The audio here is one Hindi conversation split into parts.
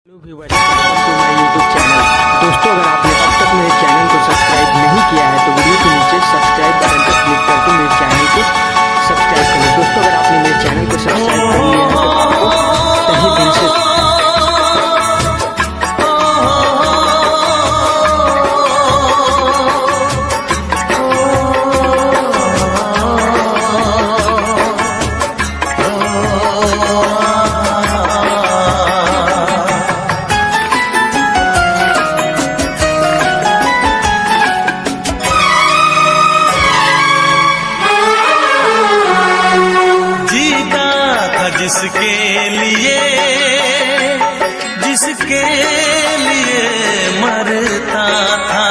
Hello viewers, welcome to my YouTube channel. दोस्तों, अगर आपने अब तक मेरे चैनल को सब्सक्राइब नहीं किया है तो वीडियो के नीचे सब्सक्राइब बटन पर क्लिक करके मेरे चैनल को सब्सक्राइब करें। दोस्तों, अगर आपने मेरे चैनल को सब्सक्राइब कर लिया है तो आपको तहे दिल से जिसके लिए मरता था,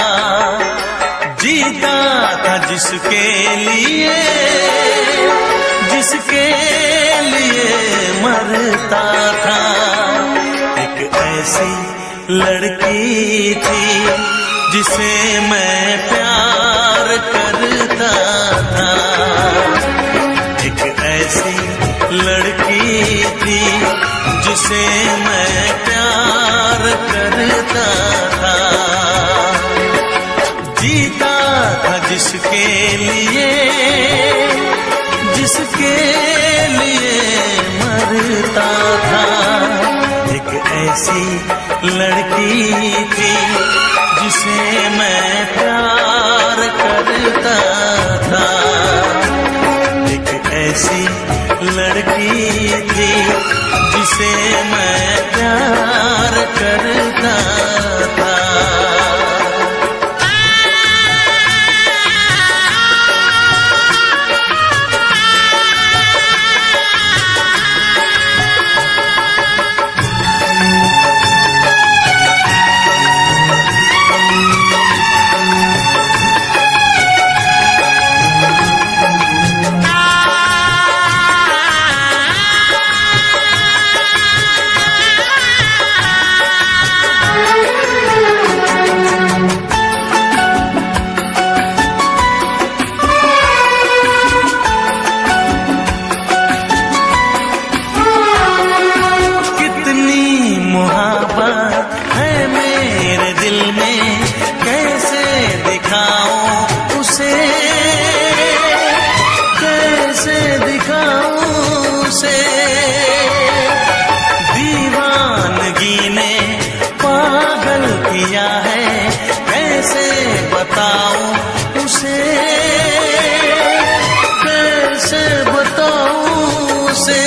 जीता था जिसके लिए मरता था। एक ऐसी लड़की थी जिसे मैं प्यार करता था, एक ऐसी लड़की थी जिसे मैं प्यार करता था। जीता था जिसके लिए मरता था। एक ऐसी लड़की थी जिसे मैं प्यार करता था, एक ऐसी लड़की थी जिसे मैं प्यार करता था। दीवानगी ने पागल किया है, कैसे बताऊं उसे, कैसे बताऊं उसे।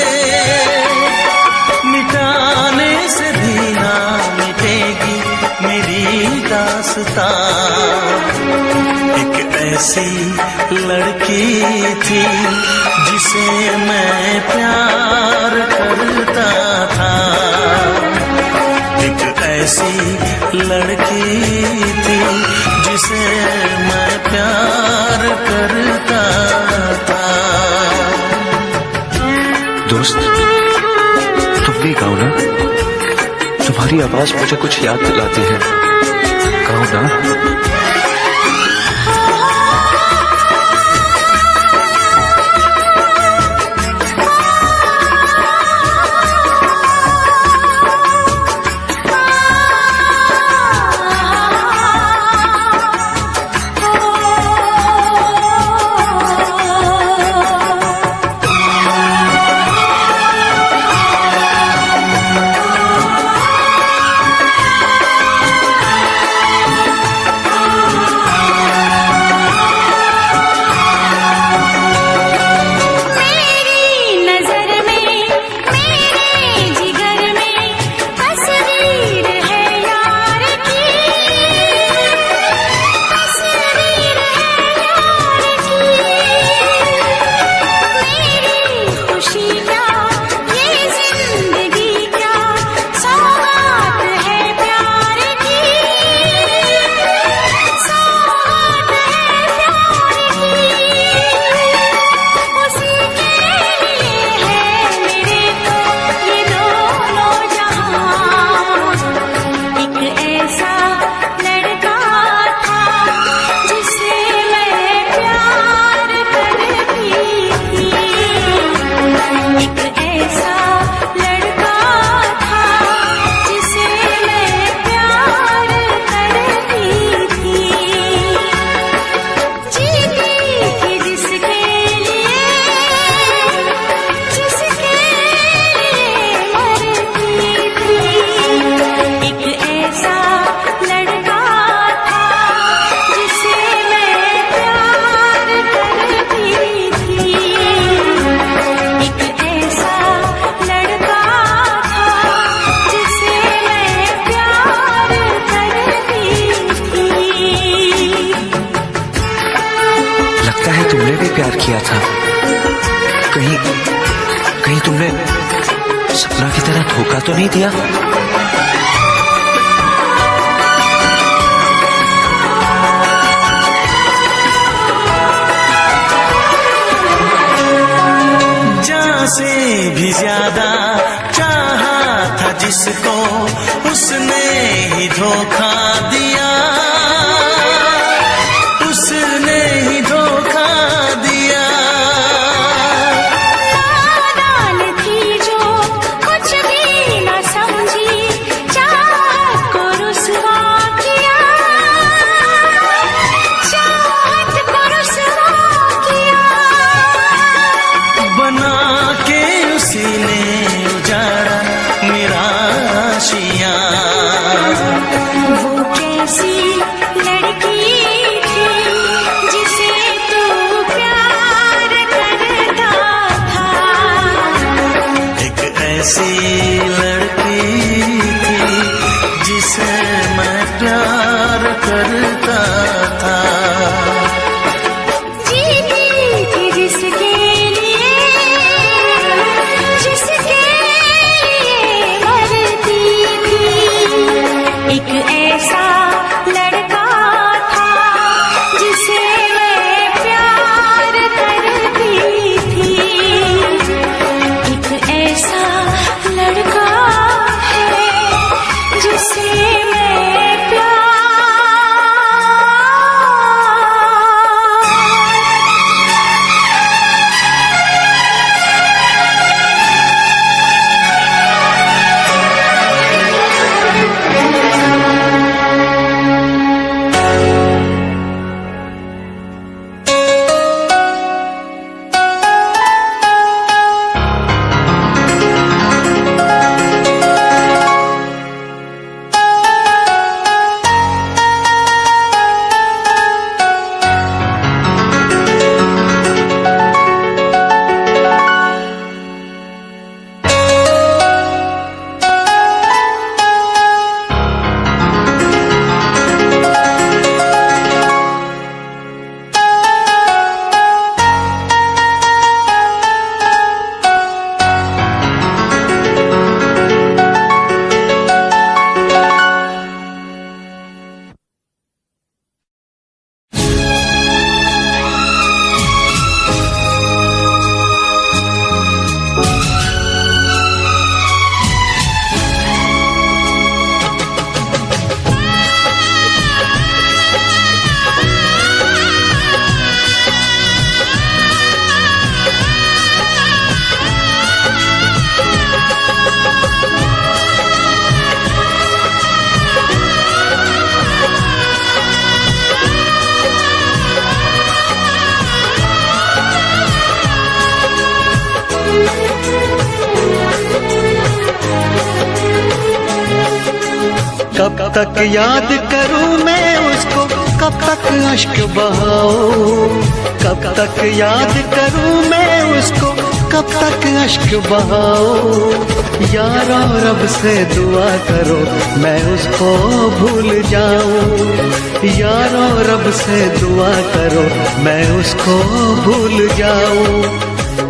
मिटाने से भी ना मिटेगी मेरी दास्तां। एक ऐसी लड़की थी जिसे मैं प्यार करता था, एक ऐसी लड़की थी जिसे मैं प्यार करता था। दोस्त, तुम भी गाओ ना, तुम्हारी आवाज मुझे कुछ याद दिलाती है, गाओ ना। था। कहीं कहीं तुमने सपना की तरह धोखा तो नहीं दिया? जान से भी ज्यादा चाहा था जिसको, उसने ही धोखा दिया, उसने ही धोखा दिया। नादान थी जो कुछ भी न समझी, चाहत को रुसवा किया, चाहत को रुसवा किया। बना के उसी ने उजाड़ा मेरा आशियाँ। वो कैसी लड़की थी जिसे तू प्यार करता था। एक ऐसी लड़की थी जिसे मैं प्यार करता था। जीती थी जिसके लिए, जिसके लिए मरती थी। एक ऐसा लड़का था जिसे मैं प्यार करती थी। एक ऐसा लड़का है जिसे मैं प्यार। कब तक याद करूं मैं उसको, कब तक अश्क बहाऊं। कब तक याद करूं मैं उसको, कब तक अश्क बहाऊं। यारो रब से दुआ करो मैं उसको भूल जाऊं। यारो रब से दुआ करो मैं उसको भूल जाऊं।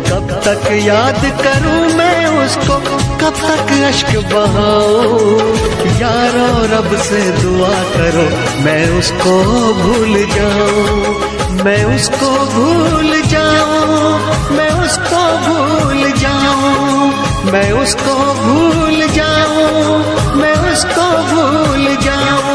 कब तक याद करूं मैं उसको, कब तक अश्क बहाऊं। यारो रब से दुआ करो मैं उसको भूल जाऊं। मैं उसको भूल जाऊं, मैं उसको भूल जाऊं, मैं उसको भूल जाऊं, मैं उसको भूल जाऊं।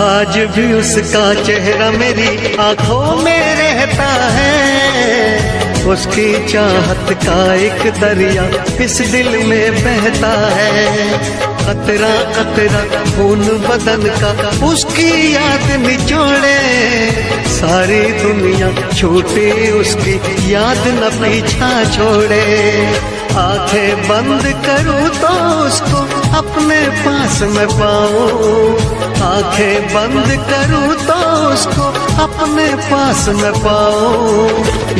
आज भी उसका चेहरा मेरी आंखों में रहता है। उसकी चाहत का एक दरिया इस दिल में बहता है। कतरा कतरा खून बदन का उसकी याद निचोड़े, सारी दुनिया छूटे उसकी याद न पीछा छोड़े। आंखें बंद करूं तो उसको अपने पास में पाऊं, आंखें बंद करूं तो उसको अपने पास में पाऊं।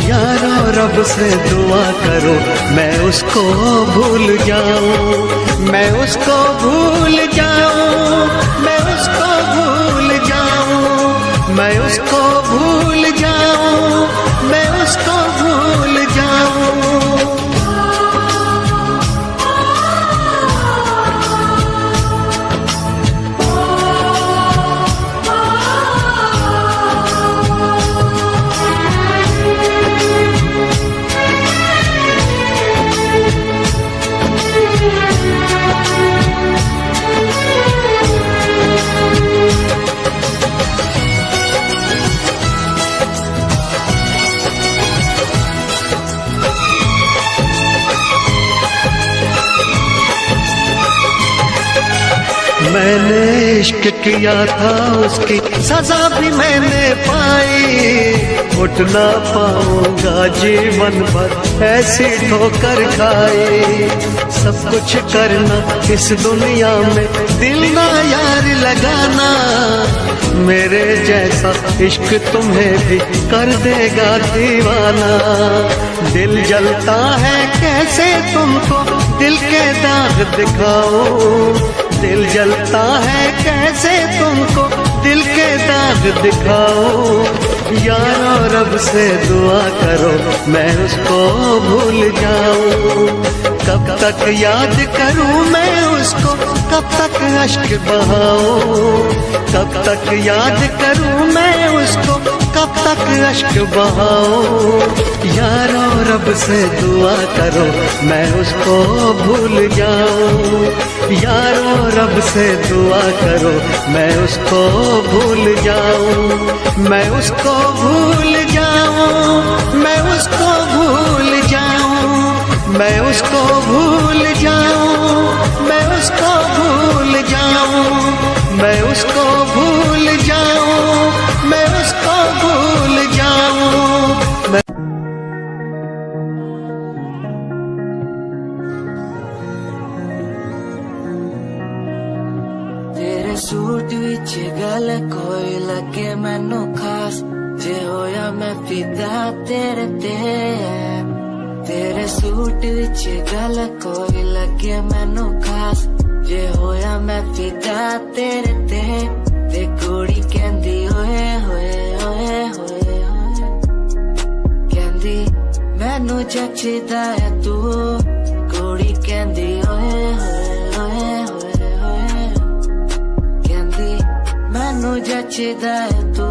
यारो रब से दुआ करो मैं उसको भूल जाऊं, मैं उसको भूल जाऊं, मैं उसको भूल जाऊं, मैं उसको भूल जाऊं, मैं उसको भूल जाऊं। मैंने इश्क किया था उसकी सजा भी मैंने पाई, उठ ना पाऊंगा जीवन भर ऐसी ठोकर खाई। सब कुछ करना इस दुनिया में दिल ना यार लगाना, मेरे जैसा इश्क तुम्हें भी कर देगा दीवाना। दिल जलता है कैसे तुमको दिल के दाग दिखाऊं, दिल जलता है कैसे तुमको दिल के दाग दिखाऊं। यारो रब से दुआ करो मैं उसको भूल जाऊं, कब तक याद करूं मैं उसको, कब तक अश्क बहाऊं, कब तक याद करूं मैं उसको, कब तक अश्क बहाऊं। यारो रब से दुआ करो मैं उसको भूल जाऊं, यारो रब से दुआ करो मैं उसको भूल जाऊं, मैं उसको भूल जाऊं, मैं उसको भूल जाऊं, मैं उसको भूल जाऊं, मैं उसको भूल जाऊं, मैं उसको भूल जाऊं, मैं उसको भूल जाऊं। तेरे सूट विच गल कोई लगे मैनू खास, जे होया मैं फिदा तेरे ते। तेरे सूट विच गल कोई लगे मैनू खास, जे होया मैं फिदा तेरे ते। ते कुड़ी कहंदी ओए होए ओए होए होए, कहंदी मैनू जचदा है तू। कुड़ी कहंदी ओए होए ओए होए होए, कहंदी मैनू जचदा है तू।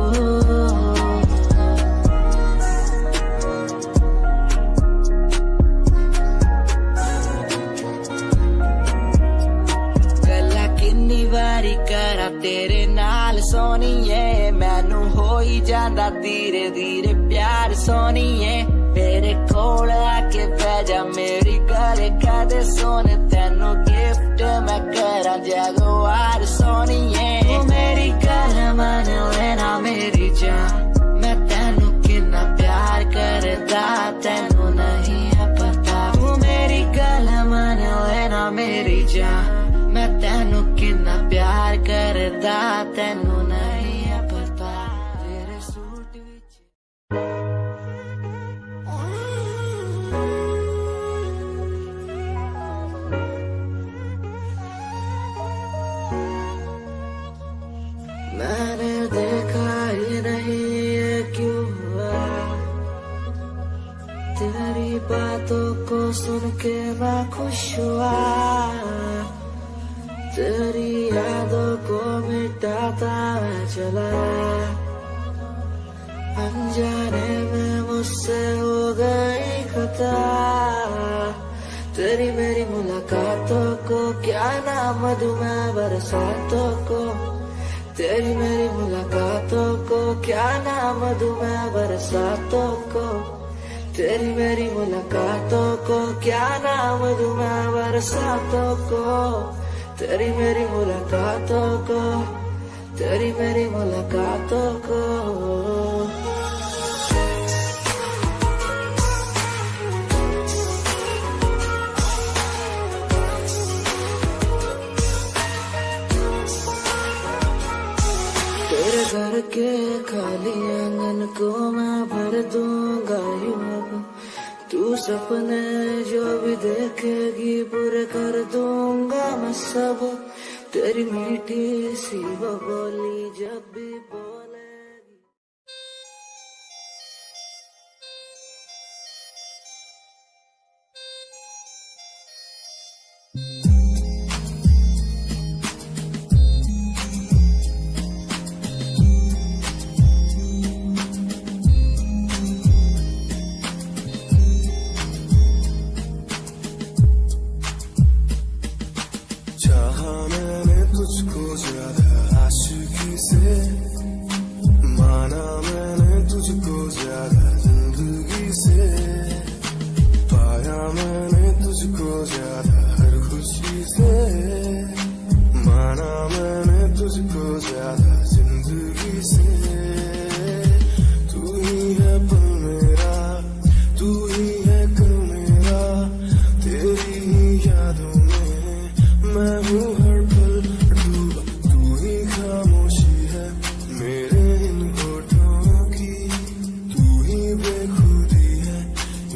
वारी करा तेरे नाल सोनीए, मैनू हो ही जांदा धीरे धीरे प्यार सोनीए। मेरे कोल आके बह जा मेरी गल कदे सोने, तेनू गिफ्ट मैं करा जगवार सोनीए। मेरी गल मन लेना मेरी जान, मैं तेनू कितना प्यार करदा तेनू नहीं है पता। तू मेरी गल मन लेना मेरी जान, मैं तेनू कितना प्यार करदा तेनू नहीं है पता। तेरे सूट विच मैंने देखा ही नहीं ये क्यों हुआ, तेरी बातों को सुन के मैं खुश हुआ। तेरी यादों को मिटाता मैं चला, अनजाने में मुझसे हो गई खता। तेरी मेरी मुलाकातों को क्या नाम दूं मैं बरसातों को, तेरी मेरी मुलाकातों को क्या नाम दूं मैं बरसातों को। तेरी मेरी मुलाकातों को क्या नाम दूं मैं बरसातों को, तेरी मेरी मुलाकातों को, तेरी मेरी मुलाकातों को। तेरे घर के खाली आंगन को मैं भर दूंगा यूं अब, तू सपने जो भी देखेगी पूरे कर दूंगा मैं सब। तेरी मीठी सी वो बोली जब भी बोलेगी। चाहा मैंने तुझको ज्यादा आशिकी से, माना मैंने तुझको ज्यादा जिंदगी से, पाया मैंने तुझको ज्यादा हर खुशी से, माना मैंने तुझको ज्यादा जिंदगी से। तू ही है पल मेरा, तू ही है कल मेरा, तेरी ही यादों में मैं हूँ हर पल डूबा। तू ही खामोशी है मेरे इन होठों की, तू ही बेखुदी है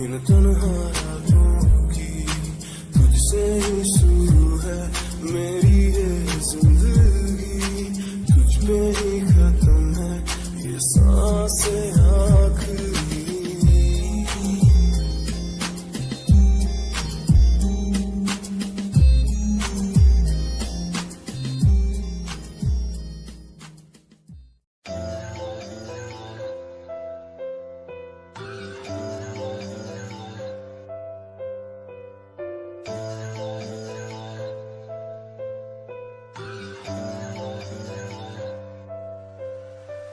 इन तन्हा रातों की। तुझसे ही शुरू है मेरी ये जिंदगी, तुझ पे ही खत्म है ये सांसें आखिरी।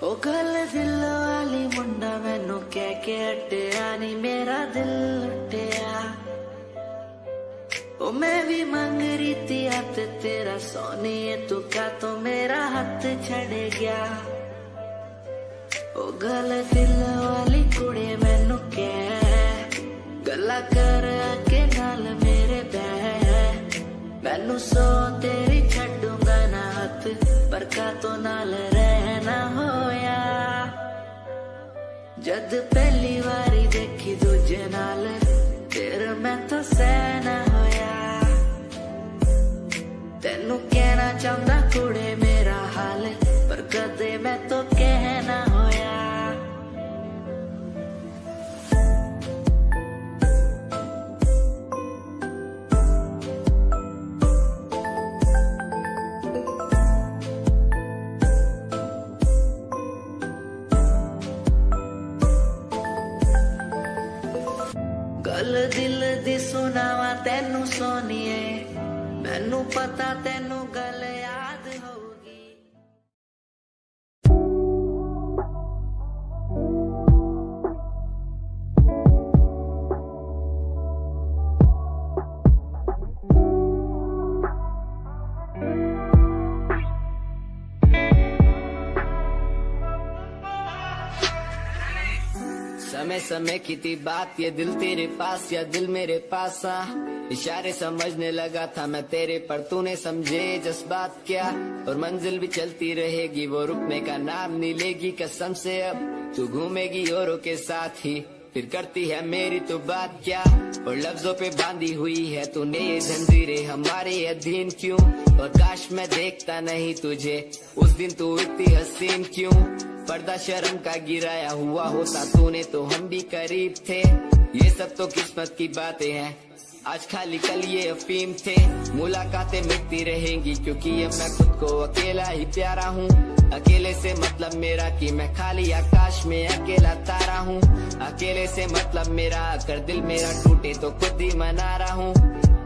ओ गल दिल वाली मुंडा मैनू कह के हटिया नी मेरा दिल लुटिया। ओ मैं भी मांग रही थी हाथ तेरा सोनिए, तू क्या तो मेरा हाथ छड़ गया। ओ गल दिल वाली कुड़ी मैनू कह गला कर के नाल मेरे बह, मैनू सो तेरी छड़ूंगा ना हाथ पर का तो नाल रहना होया। जद पहली बारी देखी दूजे नाल तेरे मैं तो सहना होया। तेनू कहना चाहता कुड़े मेरा हाल, पर कदे मैं तो कहना होया। गल दिल दी सुनावा तेनू सोनिए, मैनू पता तेनू गल याद होगी। समय समय की थी बात, ये दिल तेरे पास या दिल मेरे पास आ। इशारे समझने लगा था मैं तेरे, पर तूने समझे जज्बात क्या। और मंजिल भी चलती रहेगी, वो रुकने का नाम नहीं लेगी कसम से। अब तू घूमेगी औरों के साथ ही, फिर करती है मेरी तो बात क्या। और लफ्जों पे बांधी हुई है तूने ये जंजीरें हमारे अधीन क्यों। और काश मैं देखता नहीं तुझे उस दिन, तू इतनी हसीन क्यों। पर्दा शर्म का गिराया हुआ होता तूने तो हम भी करीब थे। ये सब तो किस्मत की बातें हैं, आज खाली कल ये अफीम थे। मुलाकातें मिटती रहेंगी क्योंकि अब मैं खुद को अकेला ही प्यारा हूँ। अकेले से मतलब मेरा कि मैं खाली आकाश में अकेला तारा हूँ। अकेले से मतलब मेरा अगर दिल मेरा टूटे तो खुद ही मना रहा हूँ।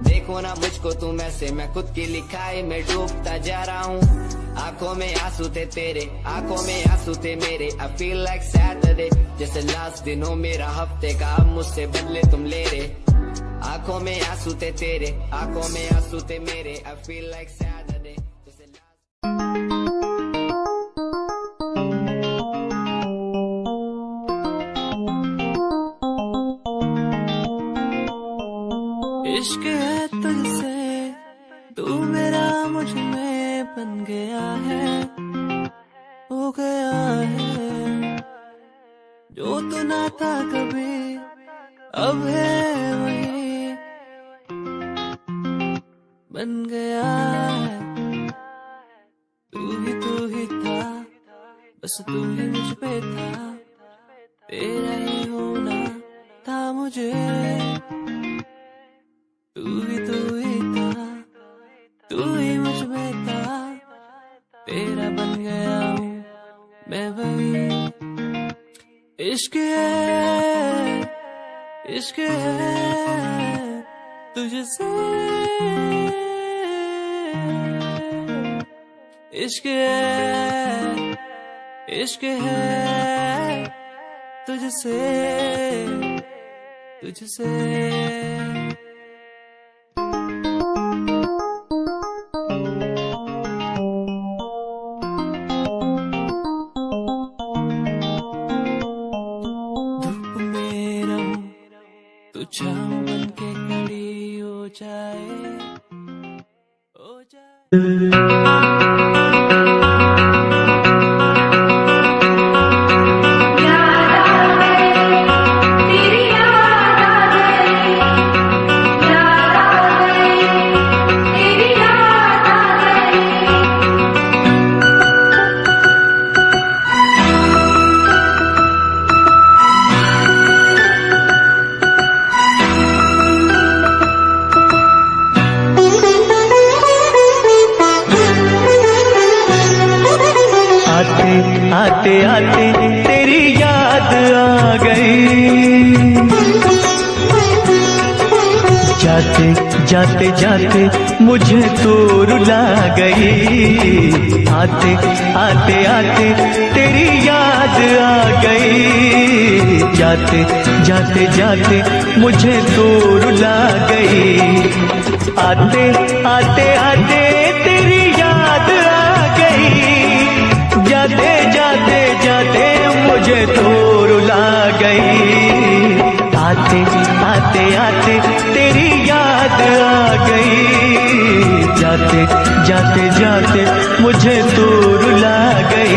देखो ना मुझको तुम ऐसे, मैं खुद की लिखाई में डूबता जा रहा हूँ। आंखों में आंसू थे तेरे, आंखों में आंसू थे मेरे। I feel like Saturday, जैसे लास्ट दिन हो मेरा हफ्ते का, अब मुझसे बदले तुम ले रहे। आंखों में आंसू थे तेरे, आंखों में आंसू थे मेरे। I feel like Saturday. इश्क है तुझसे, तू मेरा मुझ में बन गया है, हो गया है। जो तू ना था कभी अब है वही बन गया है। तू ही था, बस तू ही मुझ पे था, तेरा ही होना था मुझे। तू ही था, तू ही मुझ में था, तेरा बन गया हूँ मैं वही। इश्क है, इश्क है तुझसे, इश्क है, इश्क है तुझसे, तुझसे। छाँव बन के खड़ी हो जाए, हो जाए। आते आते तेरी याद आ गई, जाते जाते जाते मुझे तो रुला गई। आते आते आते तेरी याद आ गई, जाते जाते जाते मुझे तो रुला गई। आते आते आते तेरी याद आ गई, जाते जाते जाते मुझे तो रुला गई। आते आते आते तेरी याद आ गई, जाते जाते जाते मुझे तो रुला गई।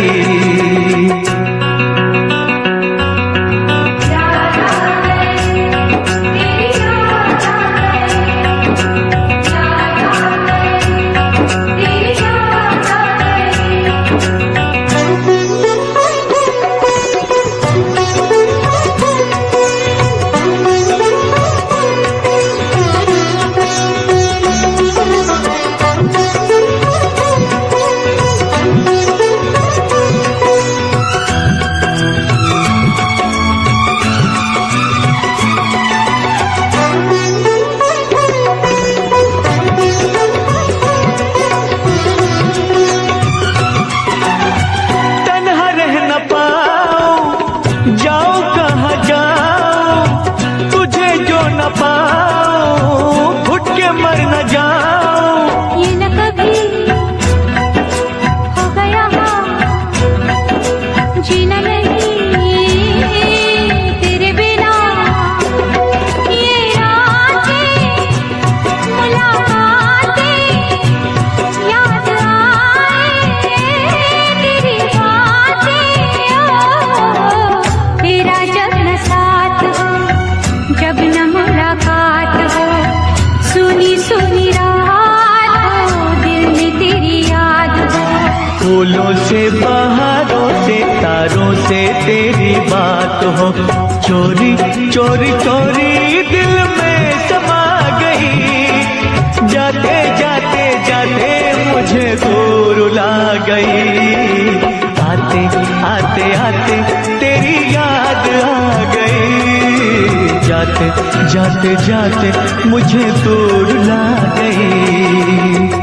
फूलों से बहारों से तारों से तेरी बात हो, चोरी चोरी चोरी दिल में समा गई। जाते जाते जाते मुझे तो रुला गई। आते आते आते तेरी याद आ गई, जाते जाते जाते मुझे तो रुला गई।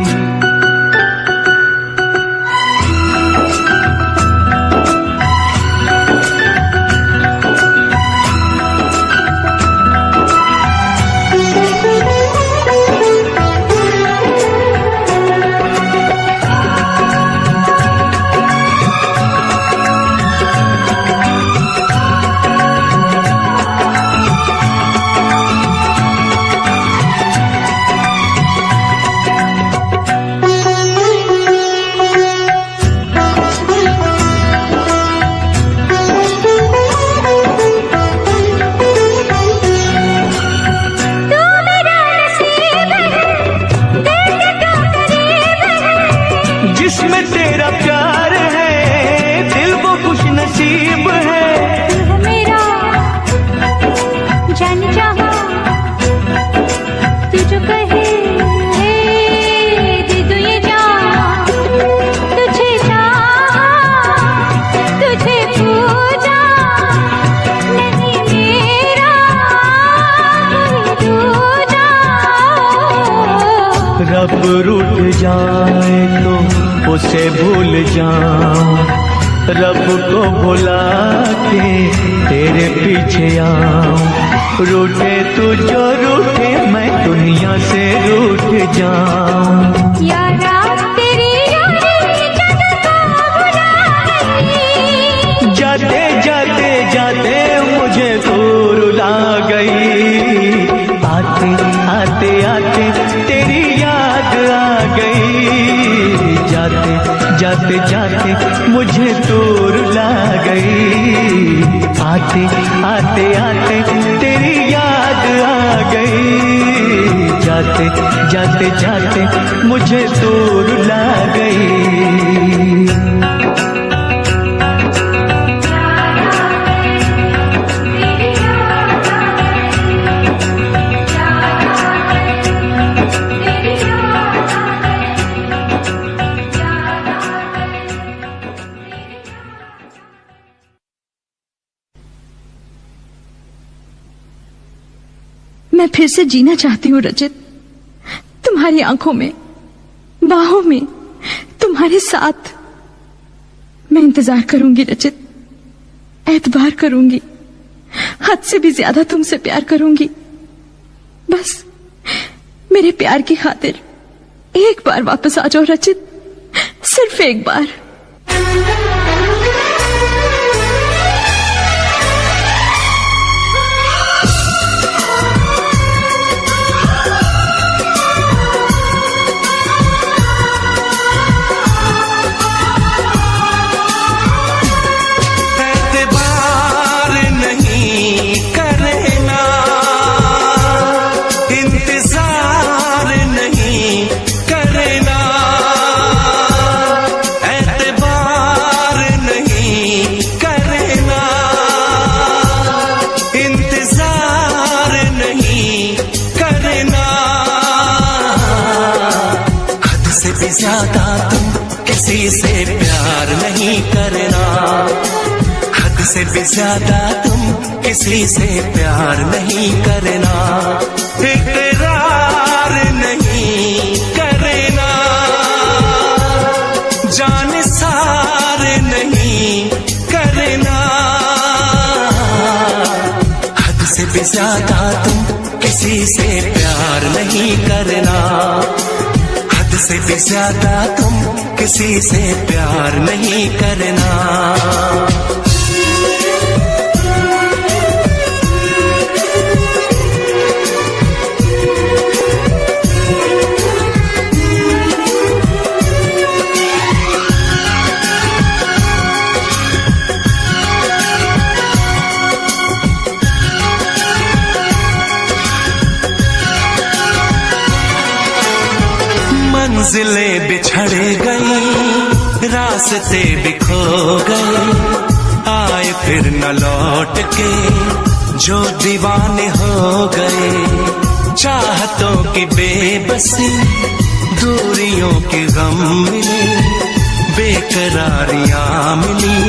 जब रूठ जाए तो उसे भूल जाऊं, रब को भुला के तेरे पीछे आऊं। रूठे तू जो रूठे मैं दुनिया से रूठ जाऊं। यारा तेरी यारी जग को भुला गई, जाते जाते जाते मुझे तू रुला गई। आते आते आते तेरी याद आ गई, जाते जाते जाते मुझे तू रुला गई। आते आते आते तेरी याद आ गई, जाते जाते जाते मुझे तू रुला गई। मैं फिर से जीना चाहती हूँ रचित, तुम्हारी आंखों में, बाहों में, तुम्हारे साथ। मैं इंतजार करूंगी रचित, एतबार करूंगी, हद से भी ज्यादा तुमसे प्यार करूंगी। बस मेरे प्यार की खातिर एक बार वापस आ जाओ रचित, सिर्फ एक बार। ज्यादा तुम किसी से प्यार नहीं करना, हद से भी ज्यादा तुम किसी से प्यार नहीं करना। इकरार नहीं करना, जान सार नहीं करना। हद से भी ज्यादा तुम किसी से प्यार नहीं करना, से भी ज्यादा तुम किसी से प्यार नहीं करना। मंजिलें बिछड़ गई, रास्ते बिखो गए, आए फिर न लौट के जो दीवाने हो गए। चाहतों की बेबसी, दूरियों के गम मिले, बेकरारियां मिली,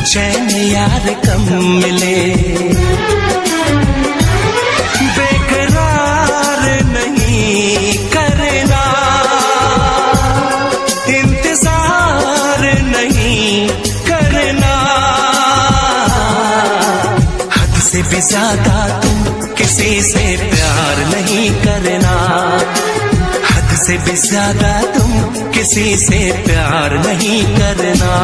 चैन यार कम मिले। बेकरार नहीं करना, इंतजार नहीं करना। हद से भी ज्यादा तुम किसी से प्यार नहीं करना, हद से भी ज्यादा तुम किसी से प्यार नहीं करना।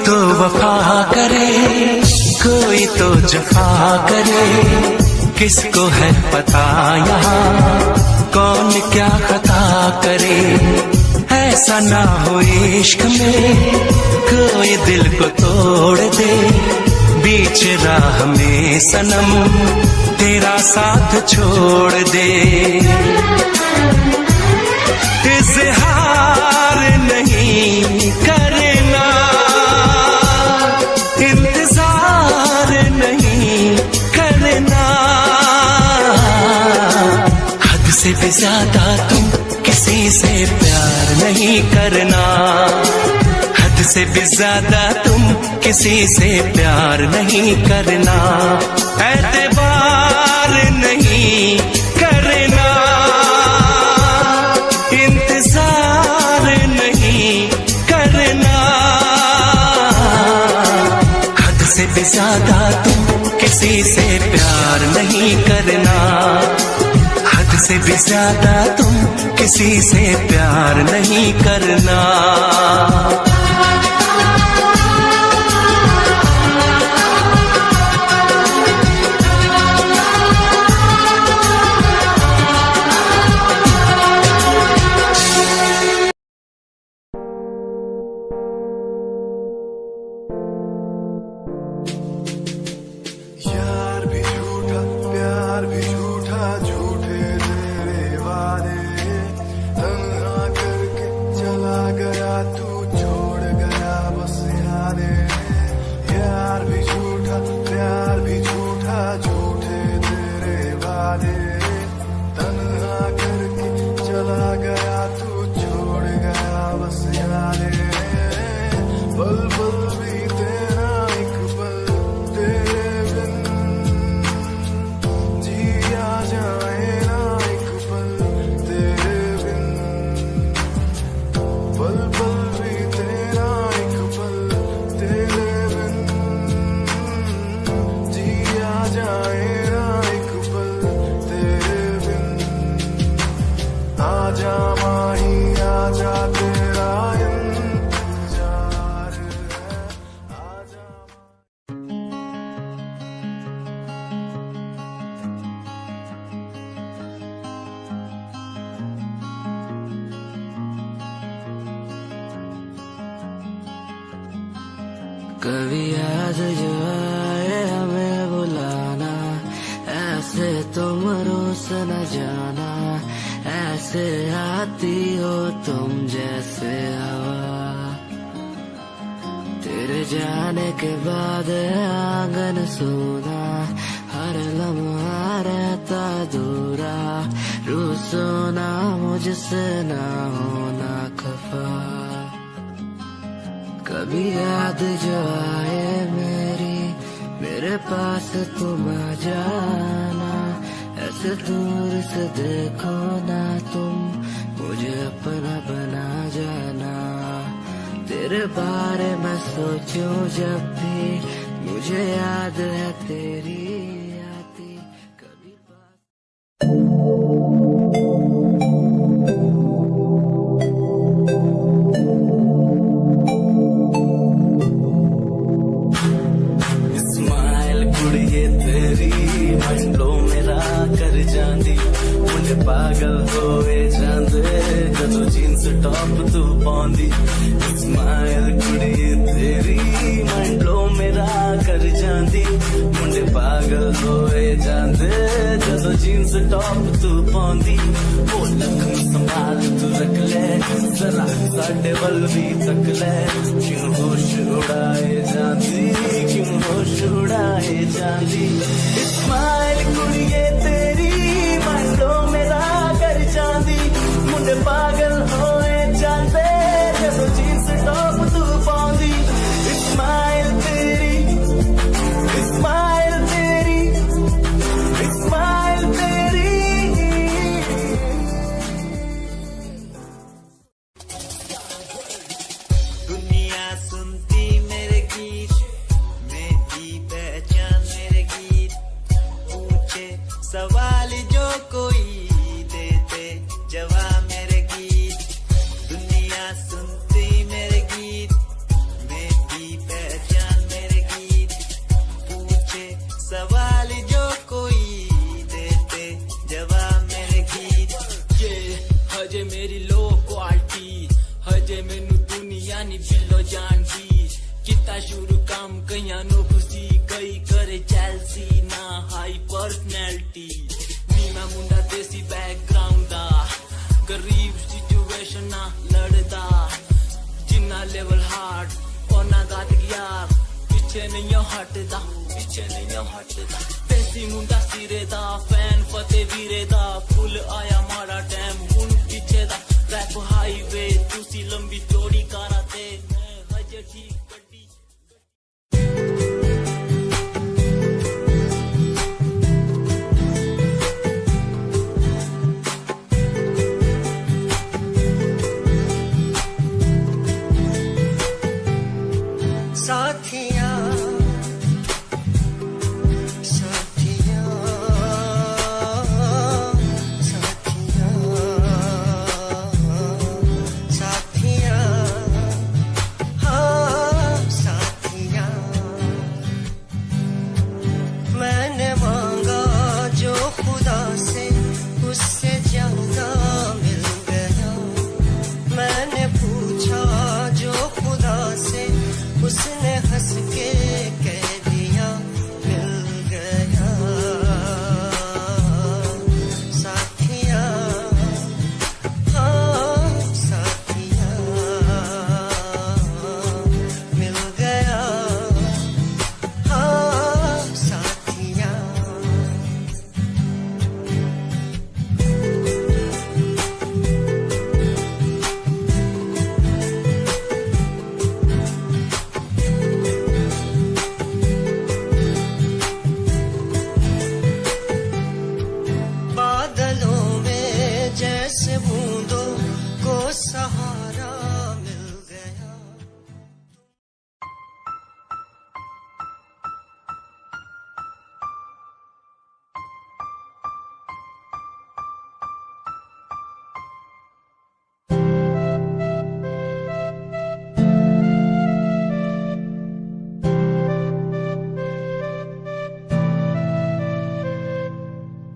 तो वफा करे, कोई तो जफा करे, किसको है पता यहाँ कौन क्या खता करे। ऐसा ना हो इश्क में कोई दिल को तोड़ दे, बीच राह में सनम तेरा साथ छोड़ दे। इज़हार नहीं करना, से भी ज्यादा तुम किसी से प्यार नहीं करना, हद से भी ज्यादा तुम किसी से प्यार नहीं करना, एतबार नहीं करना, इंतजार नहीं करना, हद से भी ज्यादा तुम किसी से प्यार नहीं करना, हद से भी ज्यादा तुम किसी से प्यार नहीं करना। यार भी झूठा प्यार भी झूठा, झूठे तेरे वादे, तन्हा करके चला गया तू, छोड़ गया बस यादें। यार भी झूठा प्यार भी झूठा, झूठे तेरे वादे, तन्हा करके चला गया तू, छोड़ गया बस यादें। पल पल भी तेरा एक पल तेरे बिन जिया जाए ना, एक पल तेरे बिन। पल पल भी तेरा एक पल तेरे बिन जिया जाए ना, एक पल तेरे बिन। आजा माही आजा तेरा इंतजार है, आजा। कभी याद जो आए हमें बुलाना, ऐसे तुम रोस न जाना, ऐसे आती हो तुम जैसे हवा। तेरे जाने के बाद आंगन सूना, हर लम्हा रहता दूरा, रूसो ना मुझसे ना होना खफा। कभी याद जो आए मेरे पास तुम आ जाना, ऐसे दूर से देखो ना तुम, मुझे अपना बना जाना। तेरे बारे में सोचूं जब भी, मुझे याद है तेरी आती कभी बात। स्माइल कुड़िए तेरी मंडलो मेरा कर जांदी, मुझे पागल होए जांदे जदों जीन्स टॉप तू पाउंदी। स्माइल कुड़िए तेरी मंडलो मेरा कर जांदी, मुझे पागल होए जांदे जदों जीन्स टॉप तू पाउंदी। ओ लखन संभाल तू रख ले, जरा साडे वल भी तक ले, क्यों होश उड़ाए जांदी, क्यों होश उड़ाए जांदी। स्माइल कुड़िए तेरी मंडो मेरा कर जांदी, मुंडे पागल होए जांदे जदों जीन्स टॉप तू पाउंदी। स्माइल तेरी, स्माइल तेरी, स्माइल तेरी। दुनिया सुनती मेरे गीत, मेरी पहचान मेरे गीत, पूछे सवाल जो कोई देते जवाब मेरे गीत। दुनिया सुनती मेरे गीत, मेरी पहचान मेरे गीत, पूछे सवाल जो कोई देते जवाब मेरे गीत। ये हजे मेरी लो क्वालिटी, हजे मैनू दुनिया नी बिलो जानदी। किता शुरू काम कईयां नो खुशी, कई करे चैल्सी ना हाई पर्सनैलिटी। नीमा मुंडा देसी बैकग्राउंड दा, गरीब सिचुएशन ना लड़दा, जिन्ना लेवल हार्ड ओना दा यार, पीछे नहीं हटदा, पीछे नहीं हटदा। ਅਸੀਂ ਮੁੰਡਾ ਸਿਰੇ ਦਾ ਫੈਨ ਫਤਿਹ ਵੀਰੇ ਦਾ ਫੁੱਲ ਆਇਆ ਮਾੜਾ ਟਾਈਮ ਹੁਣ ਪਿੱਛੇ ਦਾ ਰੈਪ ਹਾਈਵੇ ਤੁਸੀਂ ਲੰਬੀ ਚੌੜੀ ਕਾਰਾਂ ਤੇ ਮੈਂ ਹਜੇ ਠੀਕ ਗੱਡੀ साथिया साथिया साथिया साथिया हाँ साथिया मैंने मांगा जो खुदा से उससे ज्यादा मिल गया मैंने पूछा जो खुदा से उसने हंस के कह दिया मिल गया साथिया हाँ साथिया मिल गया हाँ साथिया बादलों में जैसे बूंदों को सहारा मिल गया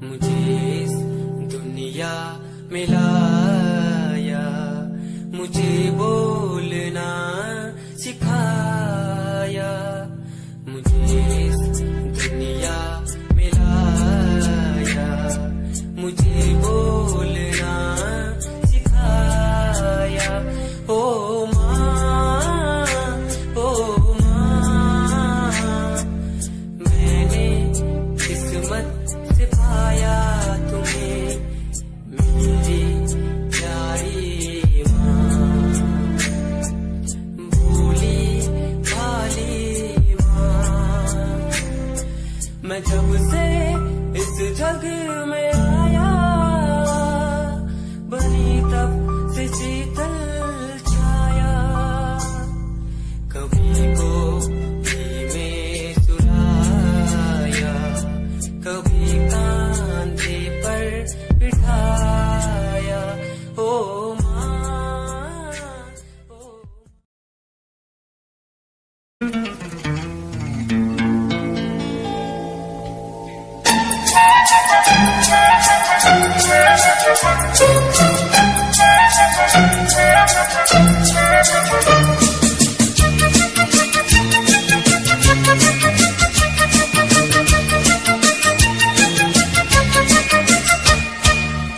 मुझे इस दुनिया में लाया मुझे बोलना सिखाया मुझे इस दुनिया में लाया मुझे बोलना सिखाया ओ माँ मैंने किस्मत से पाया तुम्हें मेरी प्यारी माँ भोली भाली माँ मैं जब से इस जग में आया बनी तब से शीतल छाया कभी को में सुलाया कभी कांधे पर बिठाया ओ माँ ओ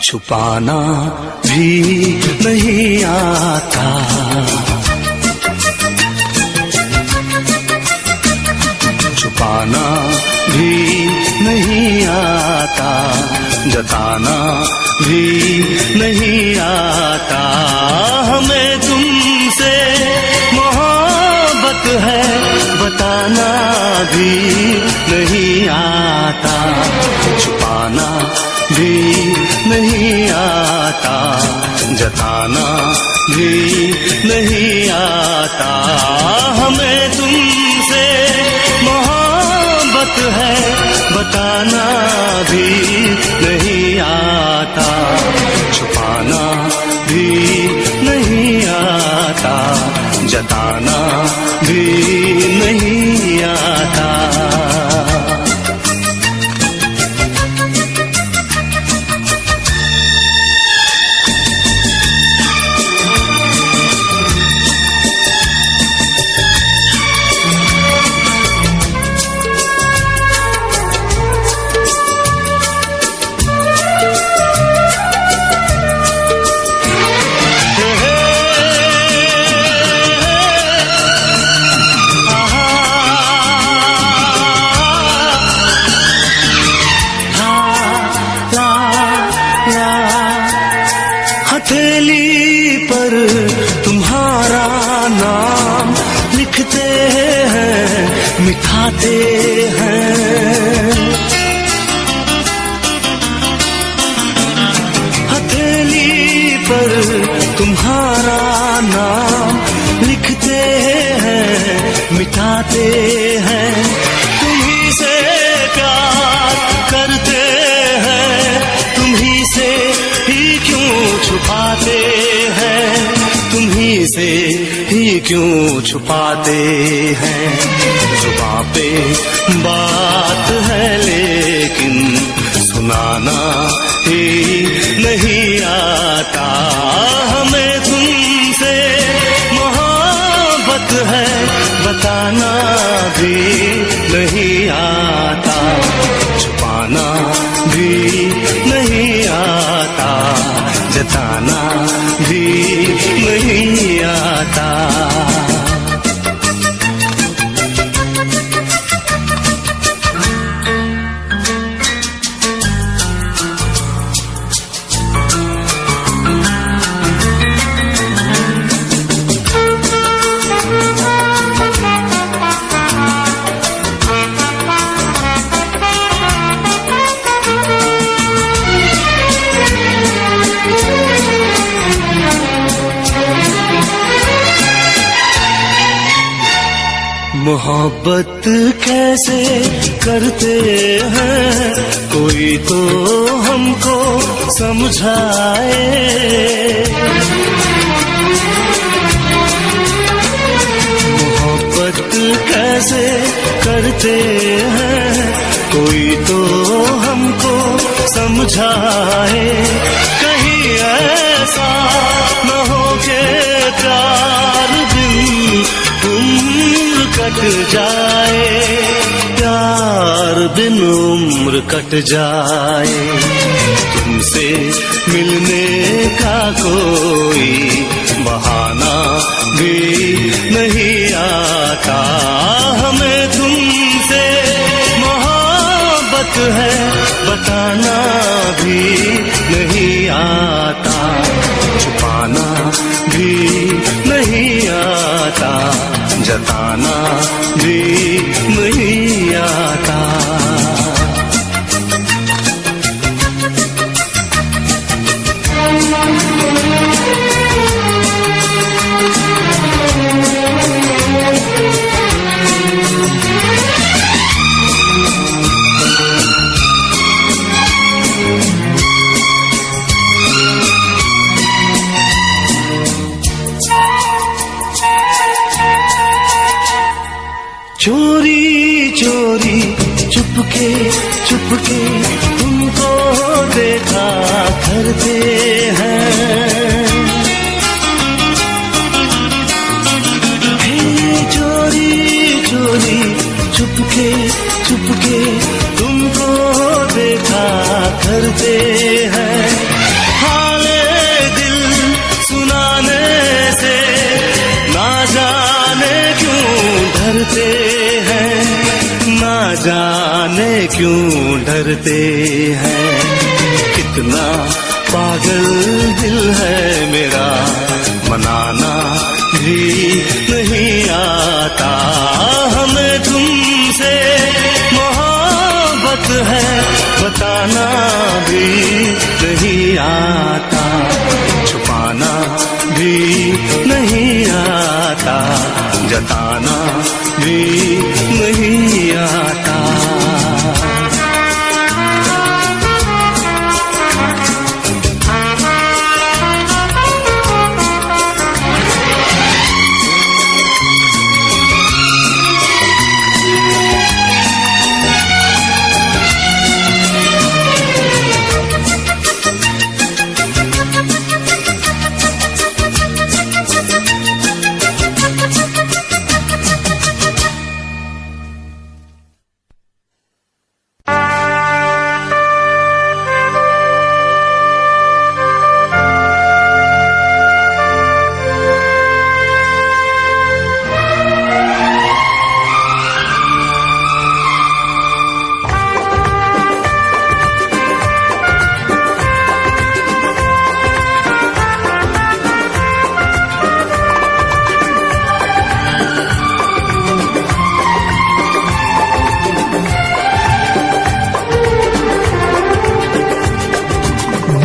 छुपाना भी नहीं आता छुपाना भी नहीं आता जताना भी नहीं आता हमें तुमसे मोहब्बत है बताना भी नहीं आता छुपाना भी नहीं आता जताना भी नहीं आता हमें तुमसे मोहब्बत है बताना भी नहीं आता छुपाना भी नहीं आता जताना भी नहीं आता मिटाते हैं। हथेली पर तुम्हारा नाम लिखते हैं, मिटाते हैं। तुम्ही से प्यार करते हैं, तुम्ही से ही क्यों छुपाते हैं, तुम्ही से ही क्यों छुपाते हैं। जुबां पे बात है लेकिन सुनाना ही नहीं आता। हमें तुमसे मोहब्बत है बताना भी नहीं आता, छुपाना भी नहीं आता, जताना भी नहीं आता। मोहब्बत कैसे करते हैं कोई तो हमको समझाए। मोहब्बत कैसे करते हैं कोई तो हमको समझाए। कहीं ऐसा न हो के प्यार बिन उम्र कट जाए, प्यार बिन उम्र कट जाए। तुमसे मिलने का कोई बहाना भी नहीं आता। हमें तुमसे मोहब्बत है बताना भी नहीं आता, छुपाना भी नहीं आता, जताना भी नहीं आता। चोरी चोरी चुपके चुपके तुमको देखा करते हैं। चोरी चोरी चुपके चुपके तुमको देखा करते हैं। हाले दिल सुनाने से ना जाने क्यों डरते हैं, ना जाने क्यों डरते हैं। कितना पागल दिल है मेरा, मनाना भी नहीं आता। हमें तुमसे मोहब्बत है बताना भी नहीं आता, छुपाना भी नहीं आता, जताना भी नहीं आता।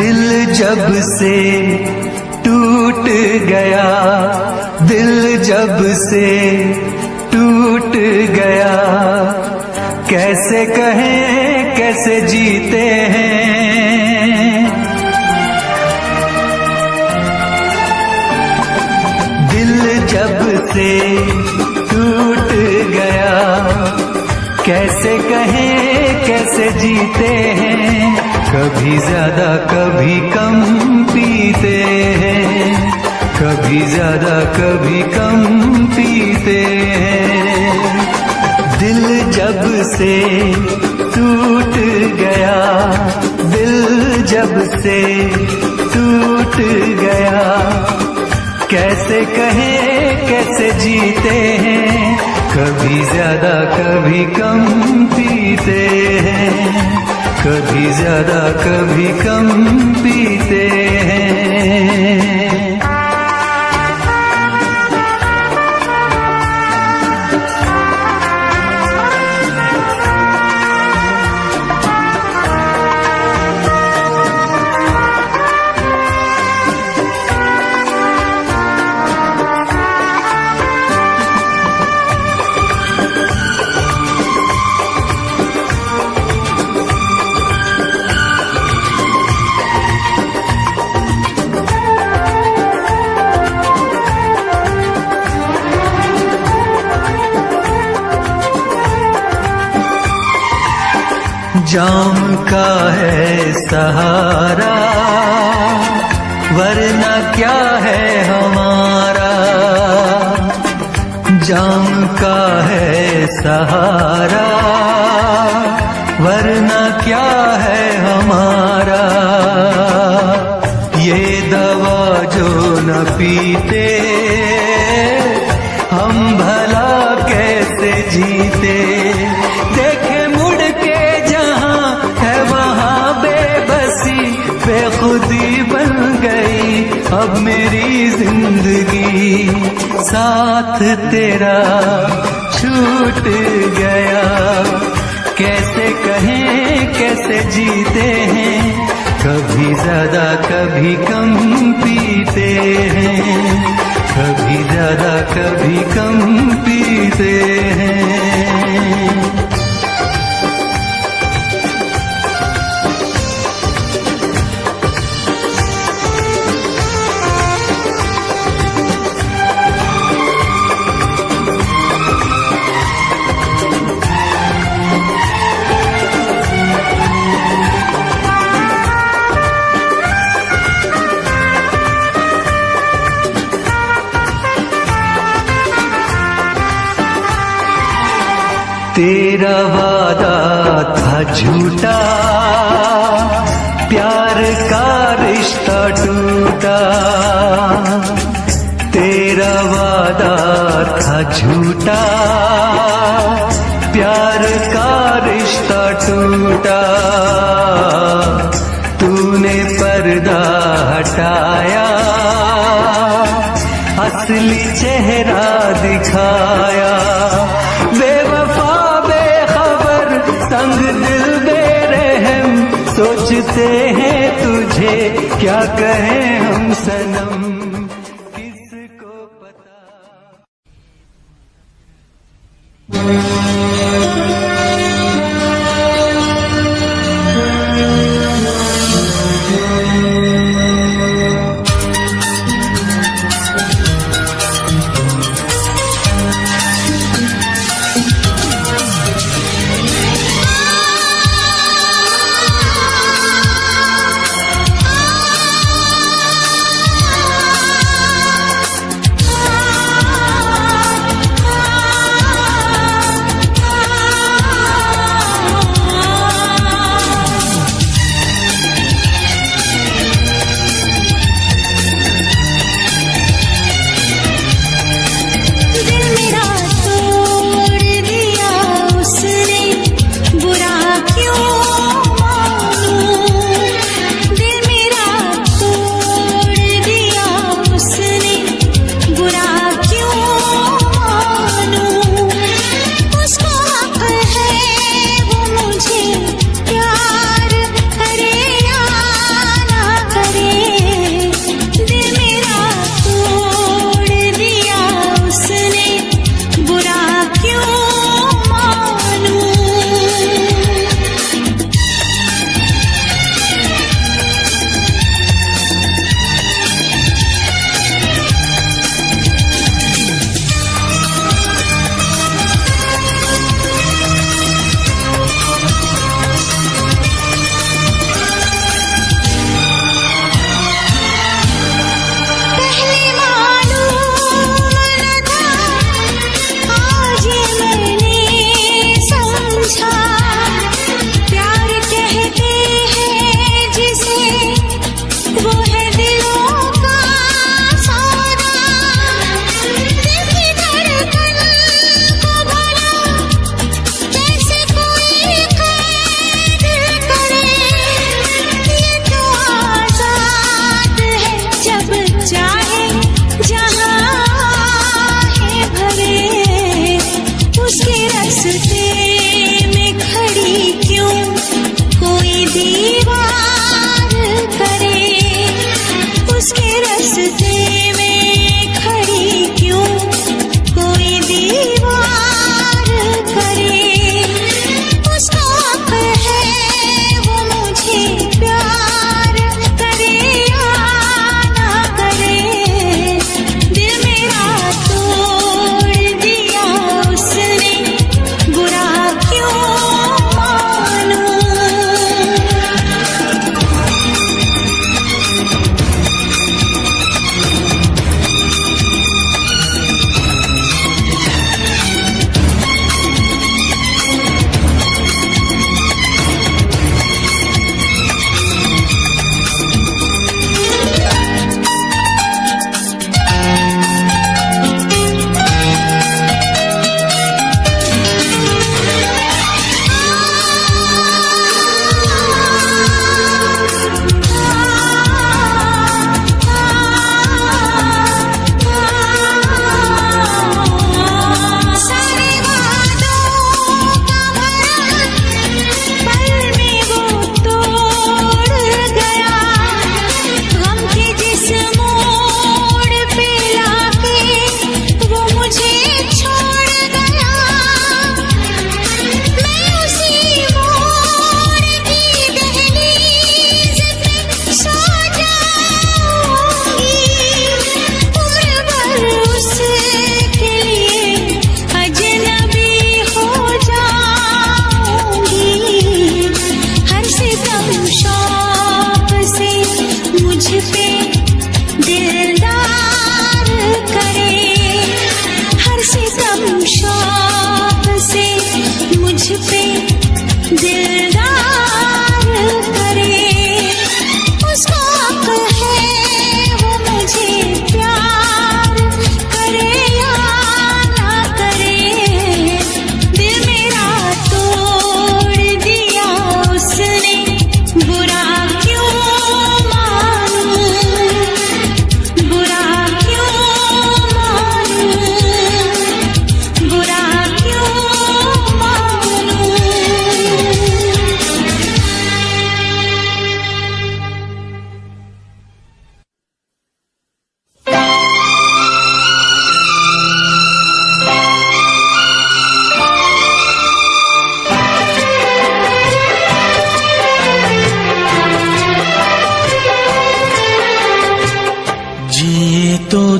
दिल जब से टूट गया, दिल जब से टूट गया, कैसे कहें कैसे जीते हैं। दिल जब से टूट गया, कैसे कहें कैसे जीते हैं। कभी ज्यादा कभी कम पीते हैं, कभी ज्यादा कभी कम पीते हैं। दिल जब से टूट गया, दिल जब से टूट गया, कैसे कहें कैसे जीते हैं। कभी ज्यादा कभी कम पीते हैं, कभी ज्यादा कभी कम पीते हैं। जाम का है सहारा, वरना क्या है हमारा। जाम का है सहारा, वरना क्या है हमारा। ये दवा जो न पीते, हम भला कैसे जीते। देखे मुड़ के बेखुदी बन गई अब मेरी जिंदगी। साथ तेरा छूट गया, कैसे कहें कैसे जीते हैं। कभी ज्यादा कभी कम पीते हैं, कभी ज्यादा कभी कम पीते हैं। तेरा वादा था झूठा, प्यार का रिश्ता टूटा। तेरा वादा था झूठा, प्यार का रिश्ता टूटा। तूने पर्दा हटाया, असली चेहरा दिखाया। बेवफा संग दिल बेरहम, सोचते हैं तुझे क्या कहें हम सनम। किसको पता।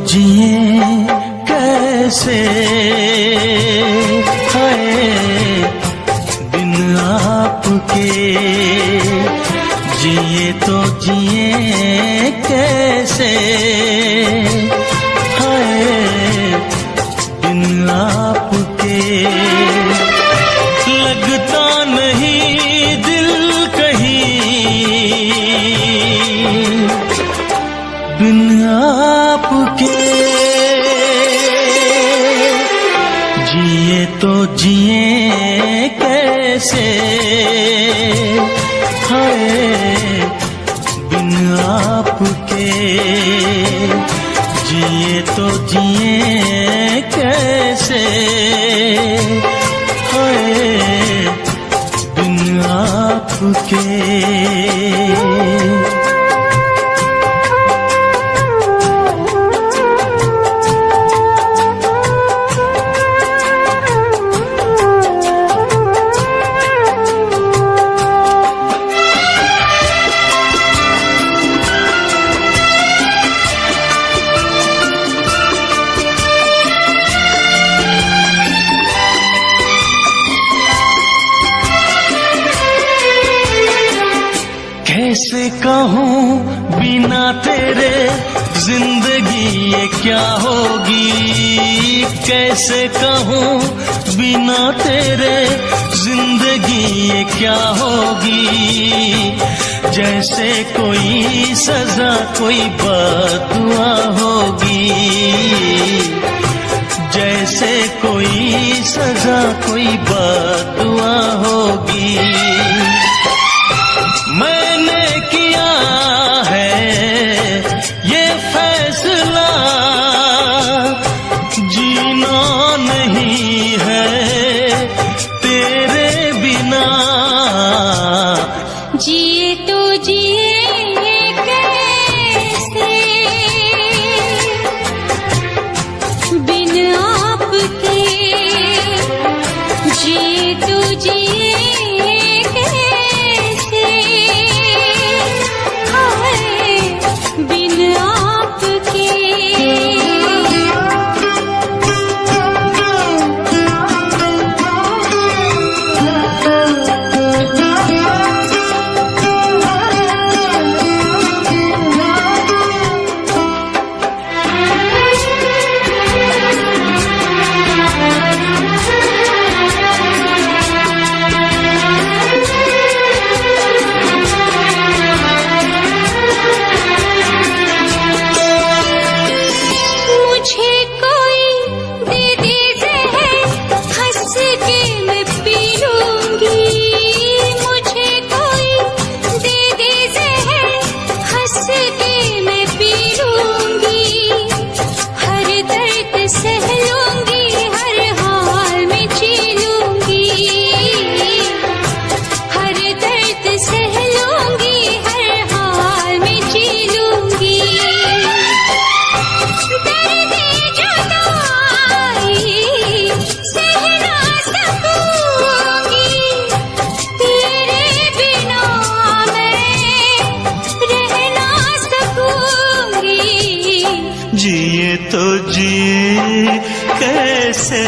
जिए कैसे, हाय बिन आपके, जिए तो जिए कैसे, हाय बिन आपके। लगता नहीं दिल कहीं बिन आपके, जिए तो जिए कैसे, हाय बिन आपके, जिए तो जिए कैसे, हाय बिन आपके। कैसे कहूँ बिना तेरे जिंदगी ये क्या होगी, कैसे कहूँ बिना तेरे जिंदगी ये क्या होगी। जैसे कोई सजा कोई बददुआ होगी, जैसे कोई सजा कोई बददुआ होगी। मैंने किया है ये फैसला, जीना नहीं है तेरे बिना। जिए तो जिए कैसे बिन आपके, जिए तो जिए कैसे, हाय बिन आपके। मुझे कोई दे दे ज़हर, हंस के मैं पी लूंगी। मुझे कोई दे दे ज़हर, हंस के मैं पी लूंगी। हर दर्द सह लूंगी, हर हाल में जी लूंगी। हर दर्द सह लूंगी, हर हाल में जी लूंगी। दर्द जुदाई सह ना सकूंगी, तेरे बिना मैं रह ना सकूंगी। जिए तो जिए कैसे,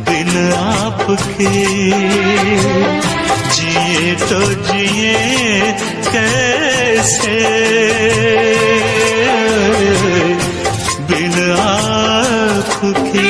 बिन आपके, जिए तो जिए कैसे, बिन आपके।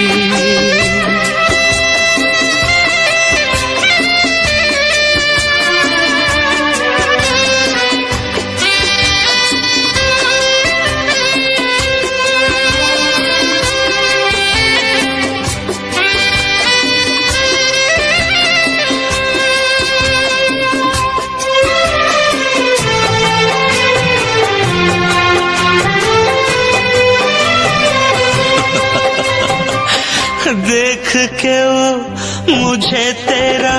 देख के वो मुझे तेरा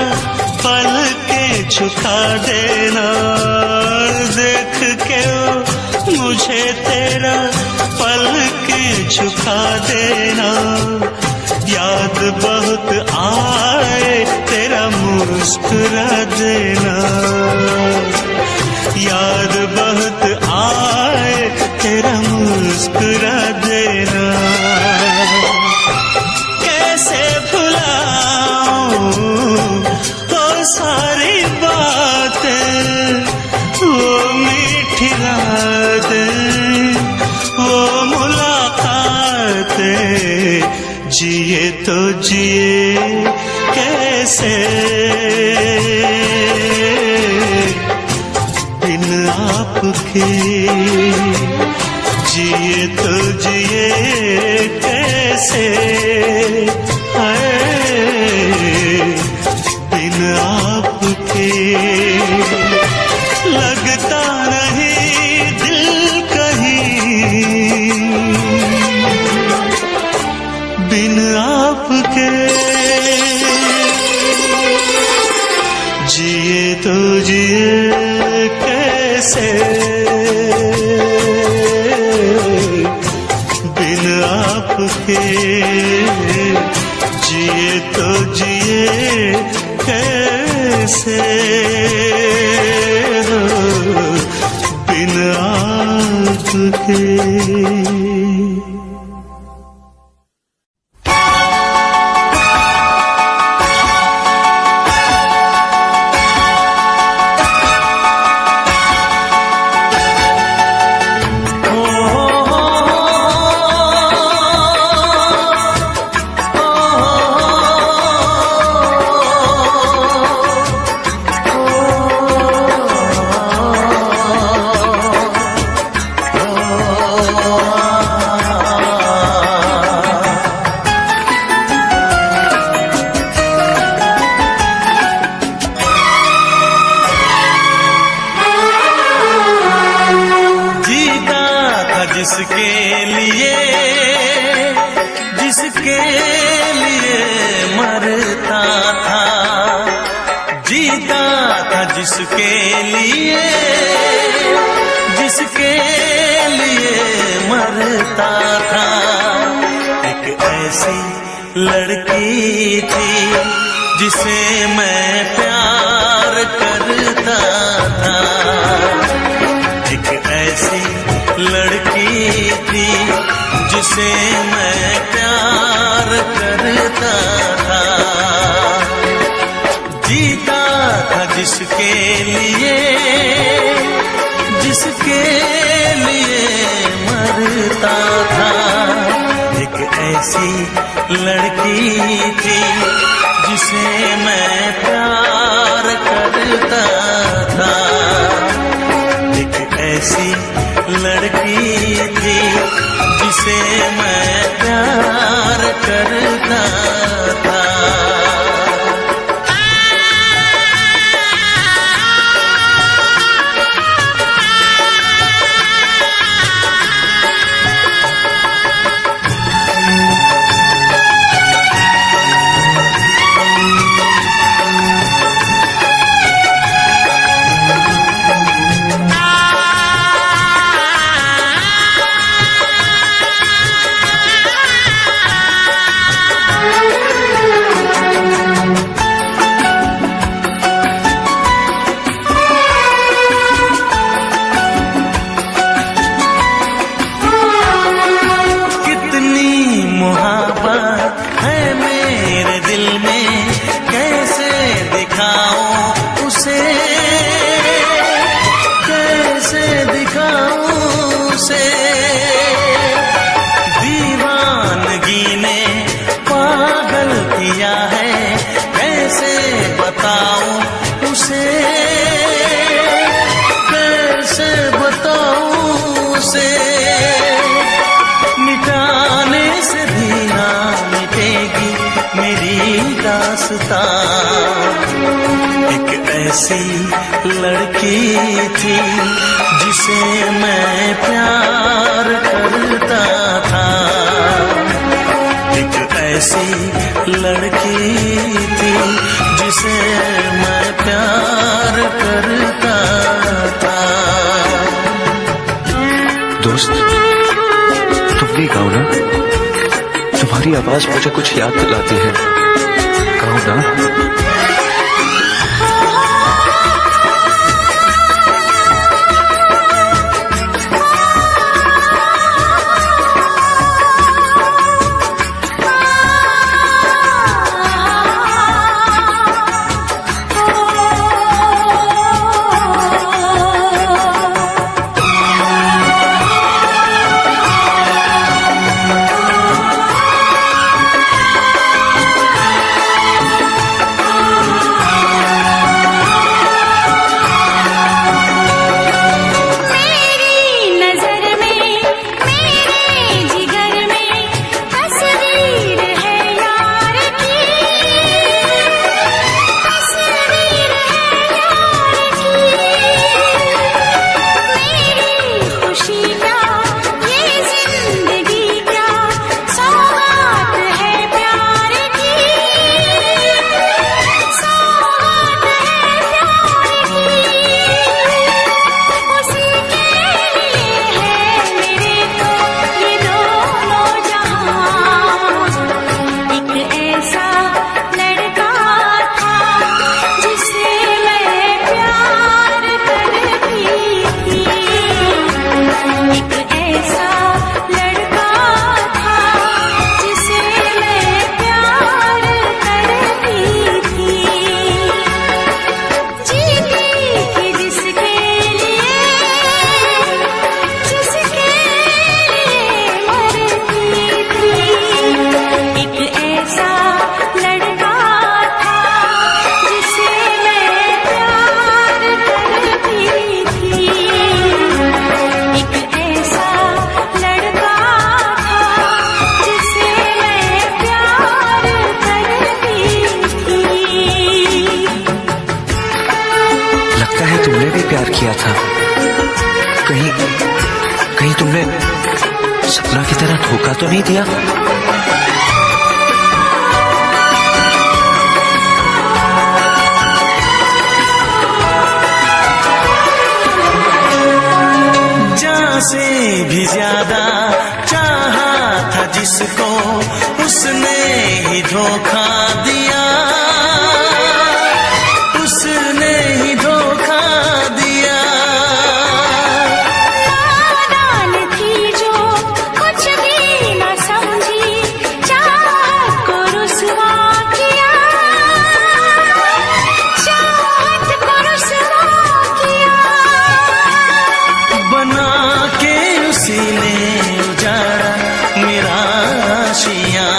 पल के झुका देना, देख के वो मुझे तेरा पल के झुका देना। याद बहुत आए तेरा मुस्कुरा देना, याद बहुत आए जिए कैसे बिन आपके, जिए तो जिए कैसे बिन आपके। लगता नहीं दिल कहीं बिन आपके, जिए तो जिए कैसे बिन आपके, जिए तो जिए कैसे बिन आपके। जिसके लिए मरता था, जीता था जिसके लिए मरता था। एक ऐसी लड़की थी जिसे मैं प्यार करता था, एक ऐसी लड़की थी जिसे मैं प्यार करता था। जीता था जिसके लिए मरता था। एक ऐसी लड़की थी जिसे मैं प्यार करता था, एक ऐसी लड़की थी जिसे मैं प्यार करता था। एक ऐसी लड़की थी जिसे मैं प्यार करता था, एक ऐसी लड़की थी जिसे मैं प्यार करता था। दोस्त, तुम भी गाओ ना, तुम्हारी आवाज मुझे कुछ याद दिलाती है, गाओ ना। प्यार किया था। कहीं कहीं तुमने सपना की तरह धोखा तो नहीं दिया? जान से भी ज्यादा चाहा था जिसको, उसने ही धोखा दिया, उसने ही धोखा दिया। नादान थी जो कुछ भी न समझी, चाहत को रुसवा किया, चाहत को रुसवा किया। बना के उसी ने उजाड़ा मेरा आशियाँ।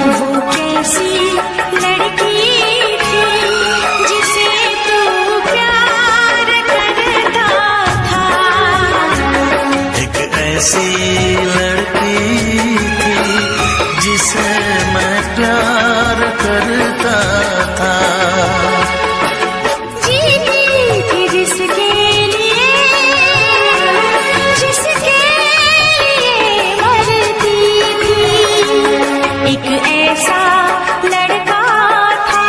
वो कैसी लड़की थी जिसे तू प्यार करता था। एक ऐसी लड़की थी जिसे मैं प्यार करता था। जीती थी जिसके लिए, जिसके लिए मरती थी। एक ऐसा लड़का था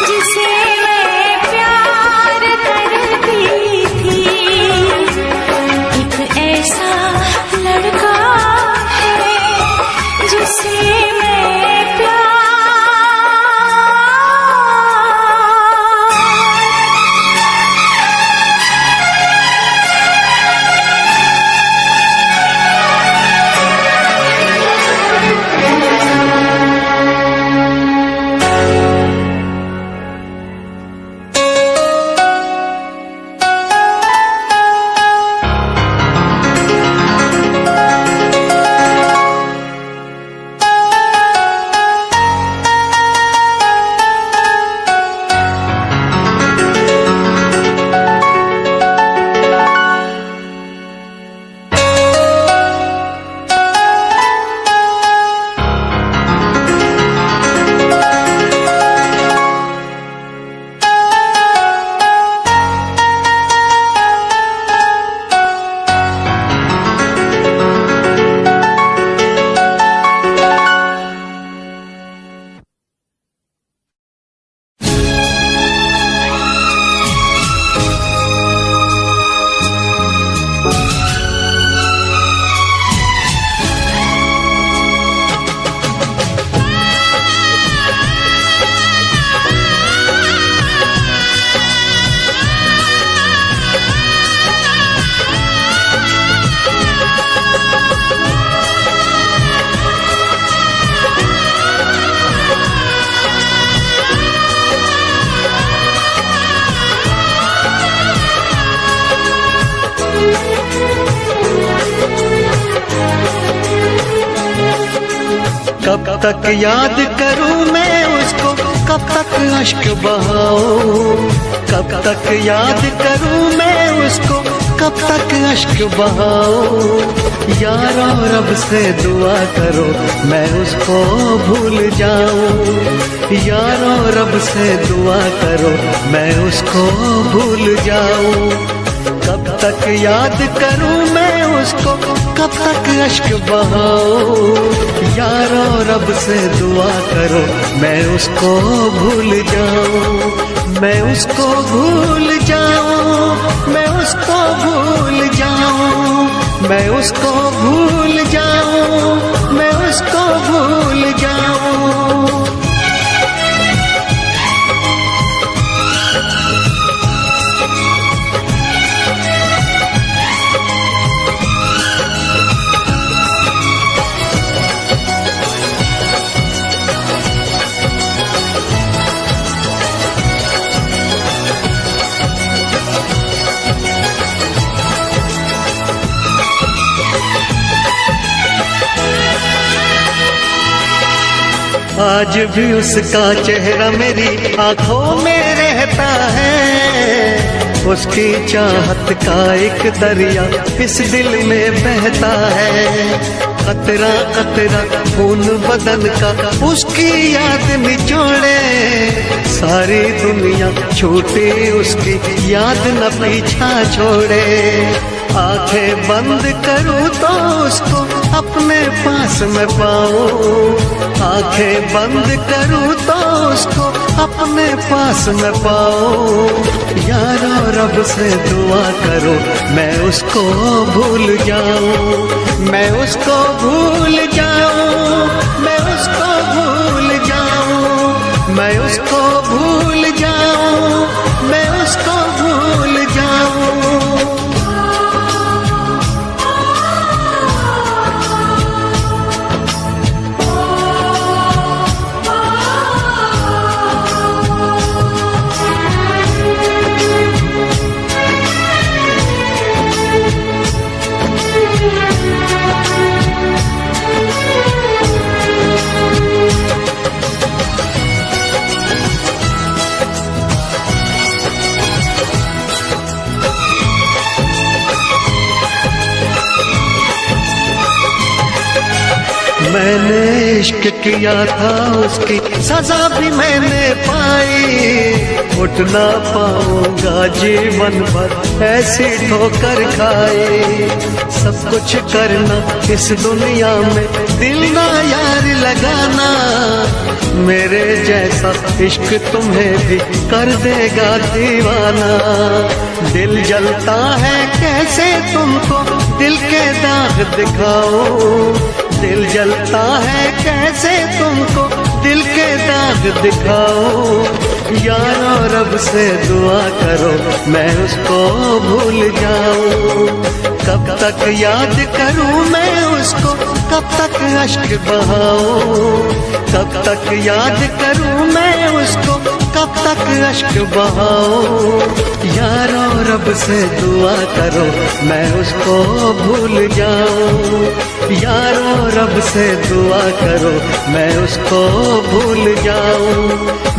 जिसे मैं प्यार करती थी। एक ऐसा लड़का है जिसे मैं प्यार। कब तक याद करूं मैं उसको, कब तक अश्क बहाऊं। कब तक याद करूं मैं उसको, कब तक अश्क बहाऊं। यारो रब से दुआ करो मैं उसको भूल जाऊं। यारो रब से दुआ करो मैं उसको भूल जाऊं। कब तक याद करूं मैं उसको, कब तक अश्क बहाऊं। यारो रब से दुआ करो मैं उसको भूल जाऊं। मैं उसको भूल जाऊं, मैं उसको भूल जाऊं। मैं उसको भूल जाऊं, मैं उसको भूल जाऊं। आज भी उसका चेहरा मेरी आंखों में रहता है। उसकी चाहत का एक दरिया इस दिल में बहता है। कतरा कतरा खून बदन का उसकी याद निचोड़े, सारी दुनिया छूटे उसकी याद न पीछा छोड़े। आंखें बंद करूं तो उसको अपने पास में पाऊं, आंखें बंद करूं तो उसको अपने पास में पाऊं। यारो रब से दुआ करो मैं उसको भूल जाऊं, मैं उसको भूल जाऊं, मैं उसको भूल जाऊं, मैं उसको भूल जाऊं, मैं उसको भूल जाऊं। मैंने इश्क किया था उसकी सजा भी मैंने पाई, उठ ना पाऊंगा जीवन भर ऐसी ठोकर खाई। सब कुछ करना इस दुनिया में दिल ना यार लगाना, मेरे जैसा इश्क तुम्हें भी कर देगा दीवाना। दिल जलता है कैसे तुमको दिल के दाग दिखाऊं, दिल जलता है कैसे तुमको दिल के दाग दिखाऊं। यारो रब से दुआ करो मैं उसको भूल जाऊं, कब तक याद करूं मैं उसको, कब तक अश्क बहाऊं, कब तक याद करूं मैं उसको, कब तक अश्क बहाऊं। यारो रब से दुआ करो मैं उसको भूल जाऊं, यारो रब से दुआ करो मैं उसको भूल जाऊं,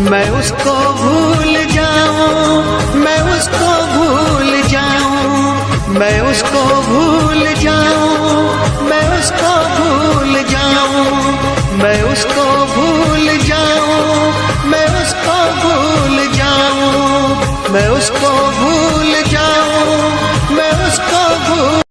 मैं उसको भूल जाऊं, मैं उसको भूल जाऊं, मैं उसको भूल जाऊं, मैं उसको भूल जाऊं, मैं उसको भूल जाऊं, मैं उसको भूल जाऊं, मैं उसको भूल जाऊं, मैं उसको भूल।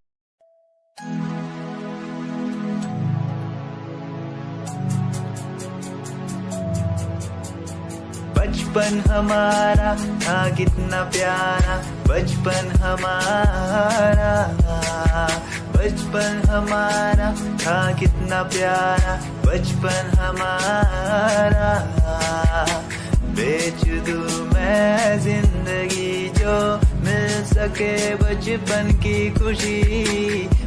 बचपन हमारा था कितना प्यारा, बचपन हमारा, बचपन हमारा था कितना प्यारा, बचपन हमारा। बेच दूं मैं जिंदगी जो मिल सके बचपन की खुशी,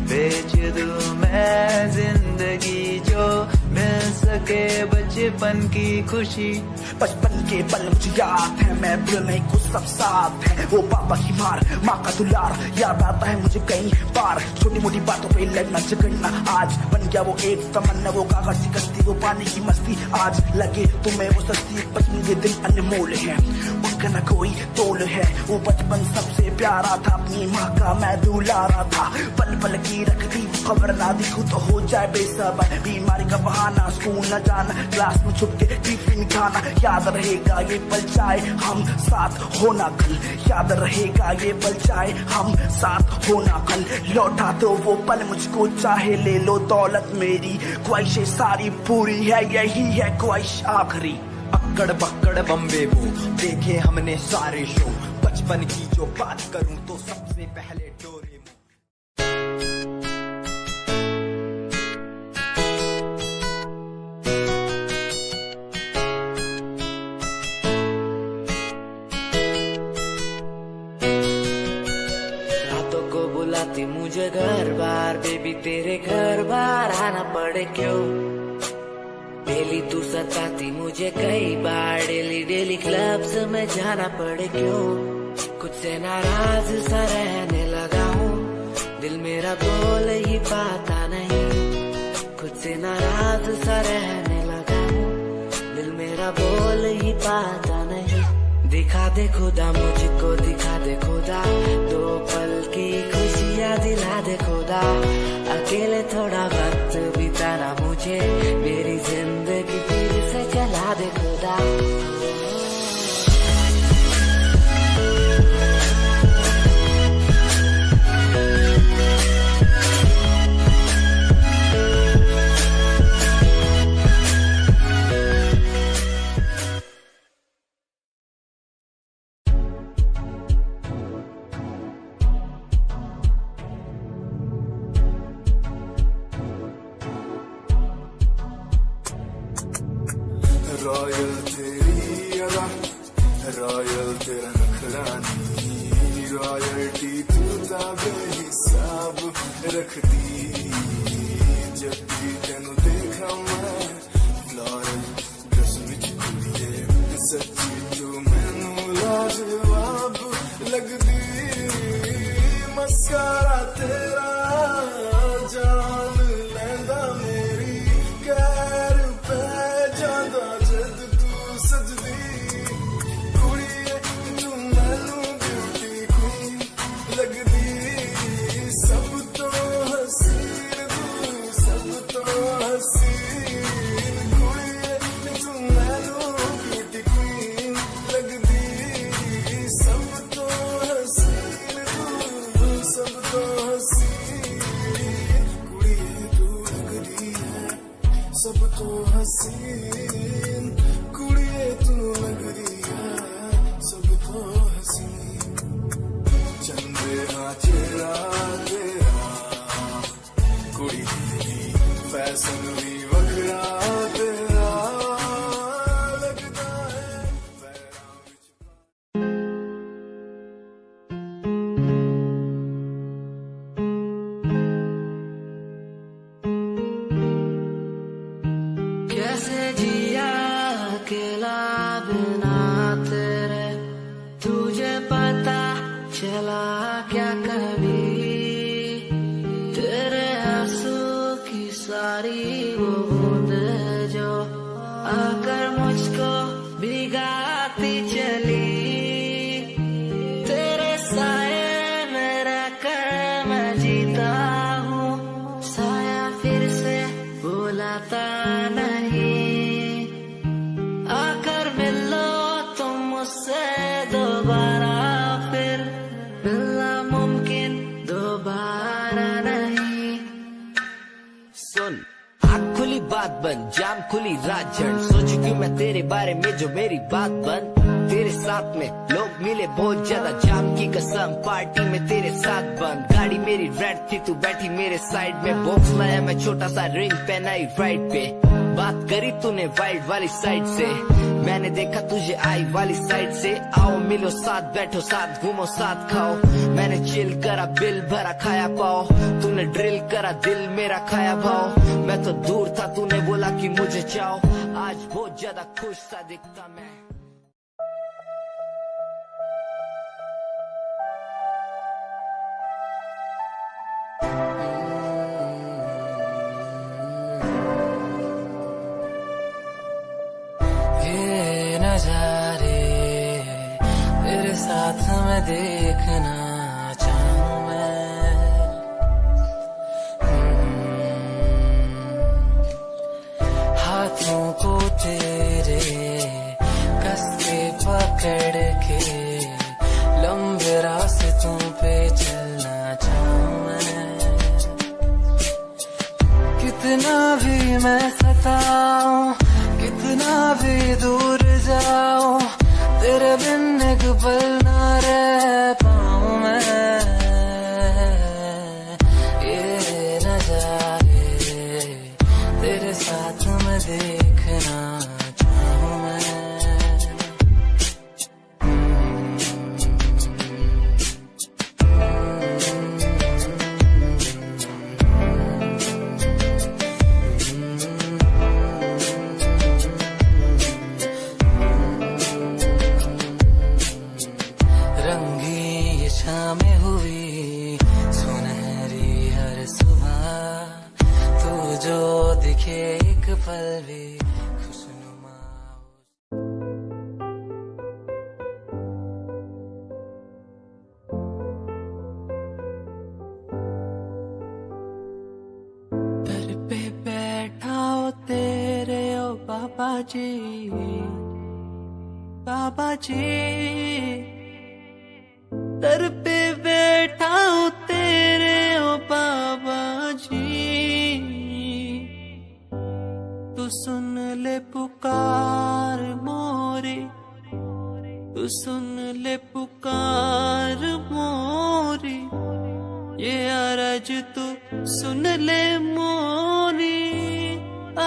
बेच दूं मैं जिंदगी जो मिल सके बचपन की खुशी। बचपन के पल मुझे याद है, मैं भूलने को सब साथ है, वो पापा की मार, माँ का दुलार याद आता है मुझे कई बार। छोटी मोटी बातों पे लड़ना झगड़ना आज बन गया वो एक तमन्ना, वो कागज की कश्ती, वो पानी की मस्ती। आज लगे तुम्हें वो सस्ती, बचपन के दिन अनमोल है, उनका न कोई तोल है। वो बचपन सबसे प्यारा था, अपनी माँ का मैं दुलारा था। पल पल की रखती खबर ना दिखूं तो हो जाए बेसबर, बीमारी का बहाना, स्कूल न जाना, क्लास में छुप के टिफिन खाना। याद रहेगा ये पल चाहे हम साथ होना कल, याद रहेगा ये पल चाहे हम साथ होना कल। लौटा दो वो पल मुझको, चाहे ले लो दौलत मेरी, ख्वाहिशें सारी पूरी है, यही है ख्वाहिश आखिरी। अक्कड़ बक्कड़ बम्बे वो देखे हमने सारे शो, बचपन की जो बात करूं तो सबसे पहले डोरेमोन। मुझे घर बार बेबी तेरे घर बार आना पड़े क्यों, डेली तू सताती मुझे कई बार, डेली डेली क्लब्स में जाना पड़े क्यों। कुछ से नाराज सा रहने लगा हूँ, दिल मेरा बोल ही पाता नहीं। खुद से नाराज सा रहने लगा हूँ, दिल मेरा बोल ही पाता नहीं। दिखा दे खुदा मुझको, दिखा दे खुदा, दो पल की खुशियाँ दिला दे खुदा। अकेले थोड़ा वक्त बिताना मुझे, मेरी जिंदगी फिर से चला दे खुदा। तेरा रॉयल तेरा नखरानी रॉयल्टी तू ताबे हिसाब रखती जब भी तेनू देखा मैं फ्लोरल ड्रेस विच कुड़िए सच्ची तू मैनू लाजवाब लगदी मस्कारा तेरा जान लैंदा मेरी कैर पै जांदा जद तू सजदी कुड़िए तू मैनू ब्यूटी क्वीन लगदी सब तो हसीन तू सब तो हसीन कुड़िए तू मैनू ब्यूटी क्वीन लगदी सब तो हसीन तू सब तो हसीन कुड़िए तू लगदी है सब तो हसीन कुड़िए तू लगदी है सब तो हसीन चंदे हाँ चेहरा तेरा कुड़ी तेरी फैशन भी वखरा तेरा लगदा है पैरां विच कैसे जिया अकेला बिना तेरे तुझे पता चला क्या कभी तेरे आंसू की सारी वो बूंद जो आकर मुझको भिगाती चली तेरे साए में रहकर मैं जीता हूँ साया फिर से बुलाता नहीं आकर मिलो तुम मुझसे दोबारा फिर मिलना मुमकिन दोबारा नहीं सुन आँख खुली बात बन जाम खुली रात जन सोचू क्यों मैं तेरे बारे में जो मेरी बात बन तेरे साथ में लोग मिले बहुत ज्यादा जाम की कसम पार्टी में तेरे साथ बंद गाड़ी मेरी रेड थी तू बैठी मेरे साइड में बॉक्स लाया मैं छोटा सा रिंग पहनाई राइट पे बात करी तूने वाइड वाली साइड से मैंने देखा तुझे आई वाली साइड से आओ मिलो साथ बैठो साथ घूमो साथ खाओ मैंने चिल करा बिल भरा खाया पाओ तूने ड्रिल करा दिल मेरा खाया भाव मैं तो दूर था तूने बोला कि मुझे चाहो आज बहुत ज्यादा खुश सा दिखता मैं ये नजारे तेरे साथ में देखना चाहूं मैं हाथों को तेरे कस के पकड़ के लंबे रास्तों पे चलना चाहूं मैं कितना भी मैं सताऊं कितना भी दूर जाऊं तेरे बिन एक पल ना रह पाऊं मैं ये नजारे तेरे साथ में देखना चाहूं मैं शामें हुई सुनहरी हर सुबह तू जो दिखे एक पल भी खुशनुमा दर पे बैठा हो तेरे ओ बाबा जी दर पे बैठा हूँ तेरे ओ बाबा जी तू सुन ले पुकार मोरी तू सुन ले पुकार मोरी ये अरज तू सुन ले मोरी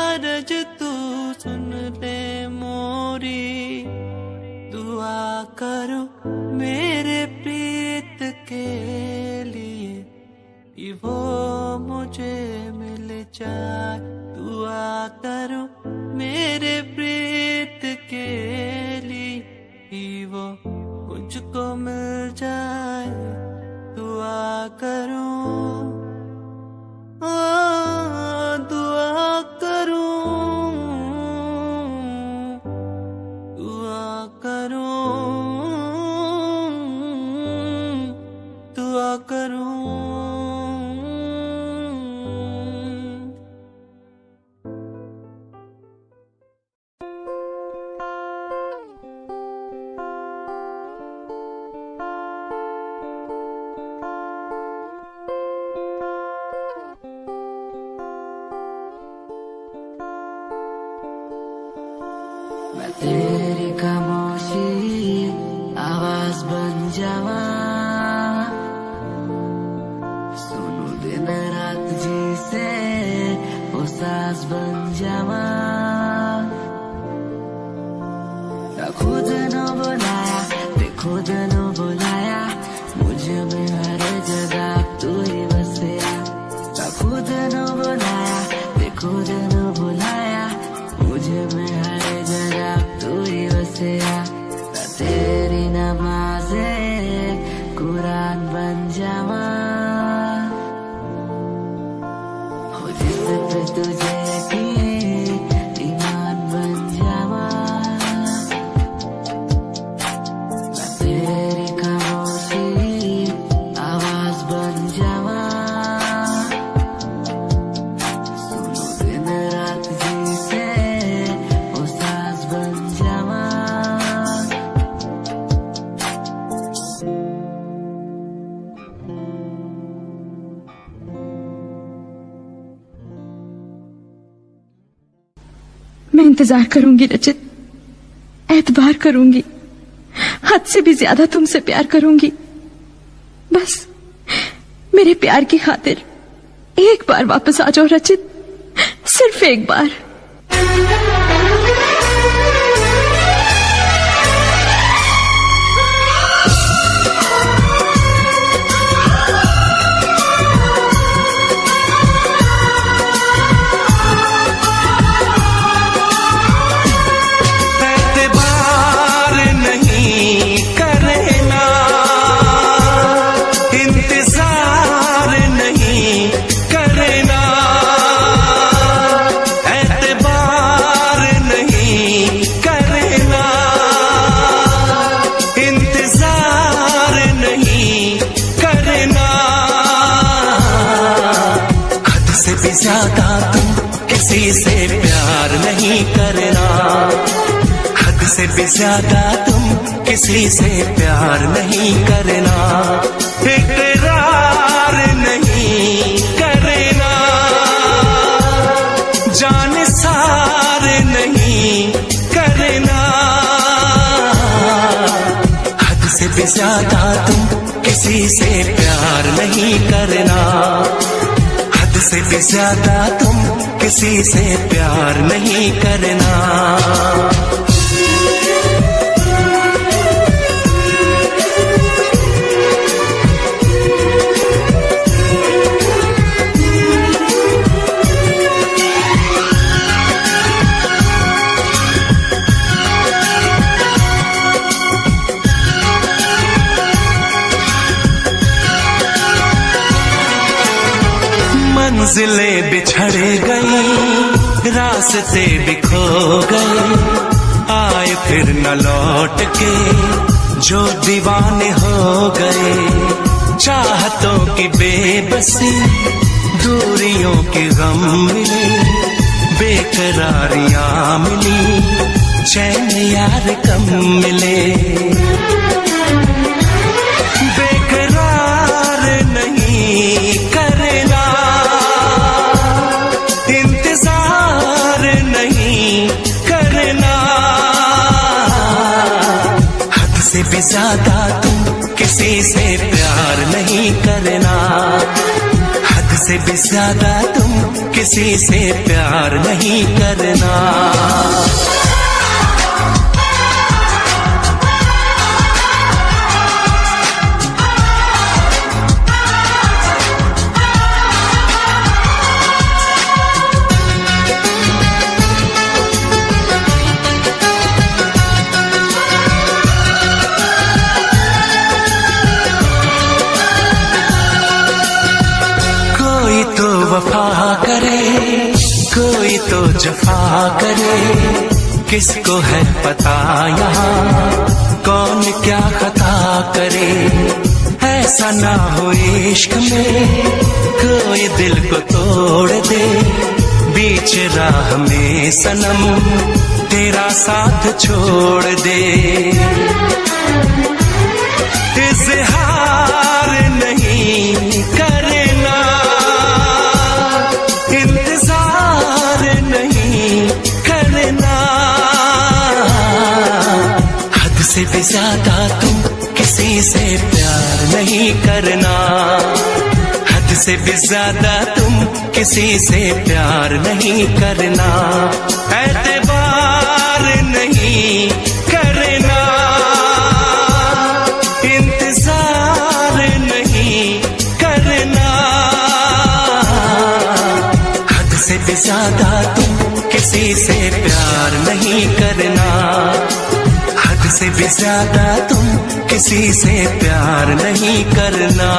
अरज तू सुन ले मोरी करो मेरे प्रीत के लिए कि वो मुझे मिल जाए। दुआ करो मेरे प्रीत के लिए कि वो मुझको मिल जाए। दुआ करो दुआ करो दुआ करो दुआ करो। मैं तेरी खामोशी आवाज बन जावा, सुनू दिन रात जी से वो सांस बन जावा। खुद न बुलाया ते खुद न बुलाया, मुझे में हर जगह तू ही बसया। खुद न बुलाया ते खुद न बुलाया, मुझे में हर जगह तू ही बसया। तेरी नमाज़े कुरान बन जावा, हो जिस पे तुझे ईमान बन जावा। मैं तेरी खामोशी आवाज बन जावा, सुनो दिन रात जी से वो सांस बन जावा। मैं इंतजार करूंगी रचित, एतबार करूंगी, हद से भी ज्यादा तुमसे प्यार करूंगी। बस मेरे प्यार की खातिर एक बार वापस आ जाओ रचित, सिर्फ एक बार। एतबार नहीं करना, इंतजार नहीं करना, एतबार नहीं करना, इंतजार नहीं करना। हद से भी ज्यादा तुम किसी से प्यार नहीं करना, हद से भी ज्यादा तुम किसी से प्यार नहीं करना। इकरार नहीं करना, जान सार नहीं करना। हद से भी ज्यादा तुम किसी से प्यार नहीं करना, हद से भी ज्यादा तुम किसी से प्यार नहीं करना। मंजिलें बिछड़ गई, रास्ते बिखो गए, आए फिर न लौट के जो दीवाने हो गए। चाहतों की बेबसी, दूरियों के गम मिले, बेकरारियां मिली, चैन यार कम मिले। बेकरार नहीं करना, इंतजार नहीं करना। हद से भी ज्यादा तुम किसी से प्यार नहीं करना, हद से भी ज्यादा तुम किसी से प्यार नहीं करना। जफा करे, किसको है पता यहाँ कौन क्या खता करे। ऐसा ना हो इश्क में कोई दिल को तोड़ दे, बीच राह में सनम तेरा साथ छोड़ दे। इज़हार नहीं करना, इंतजार नहीं करना, हद से भी ज्यादा तुम किसी से प्यार नहीं करना, हद से भी ज्यादा तुम किसी से प्यार नहीं करना। एतबार नहीं करना, इंतजार नहीं करना, हद से भी ज्यादा तुम किसी से प्यार नहीं करना, हद से भी ज्यादा तुम किसी से प्यार नहीं करना।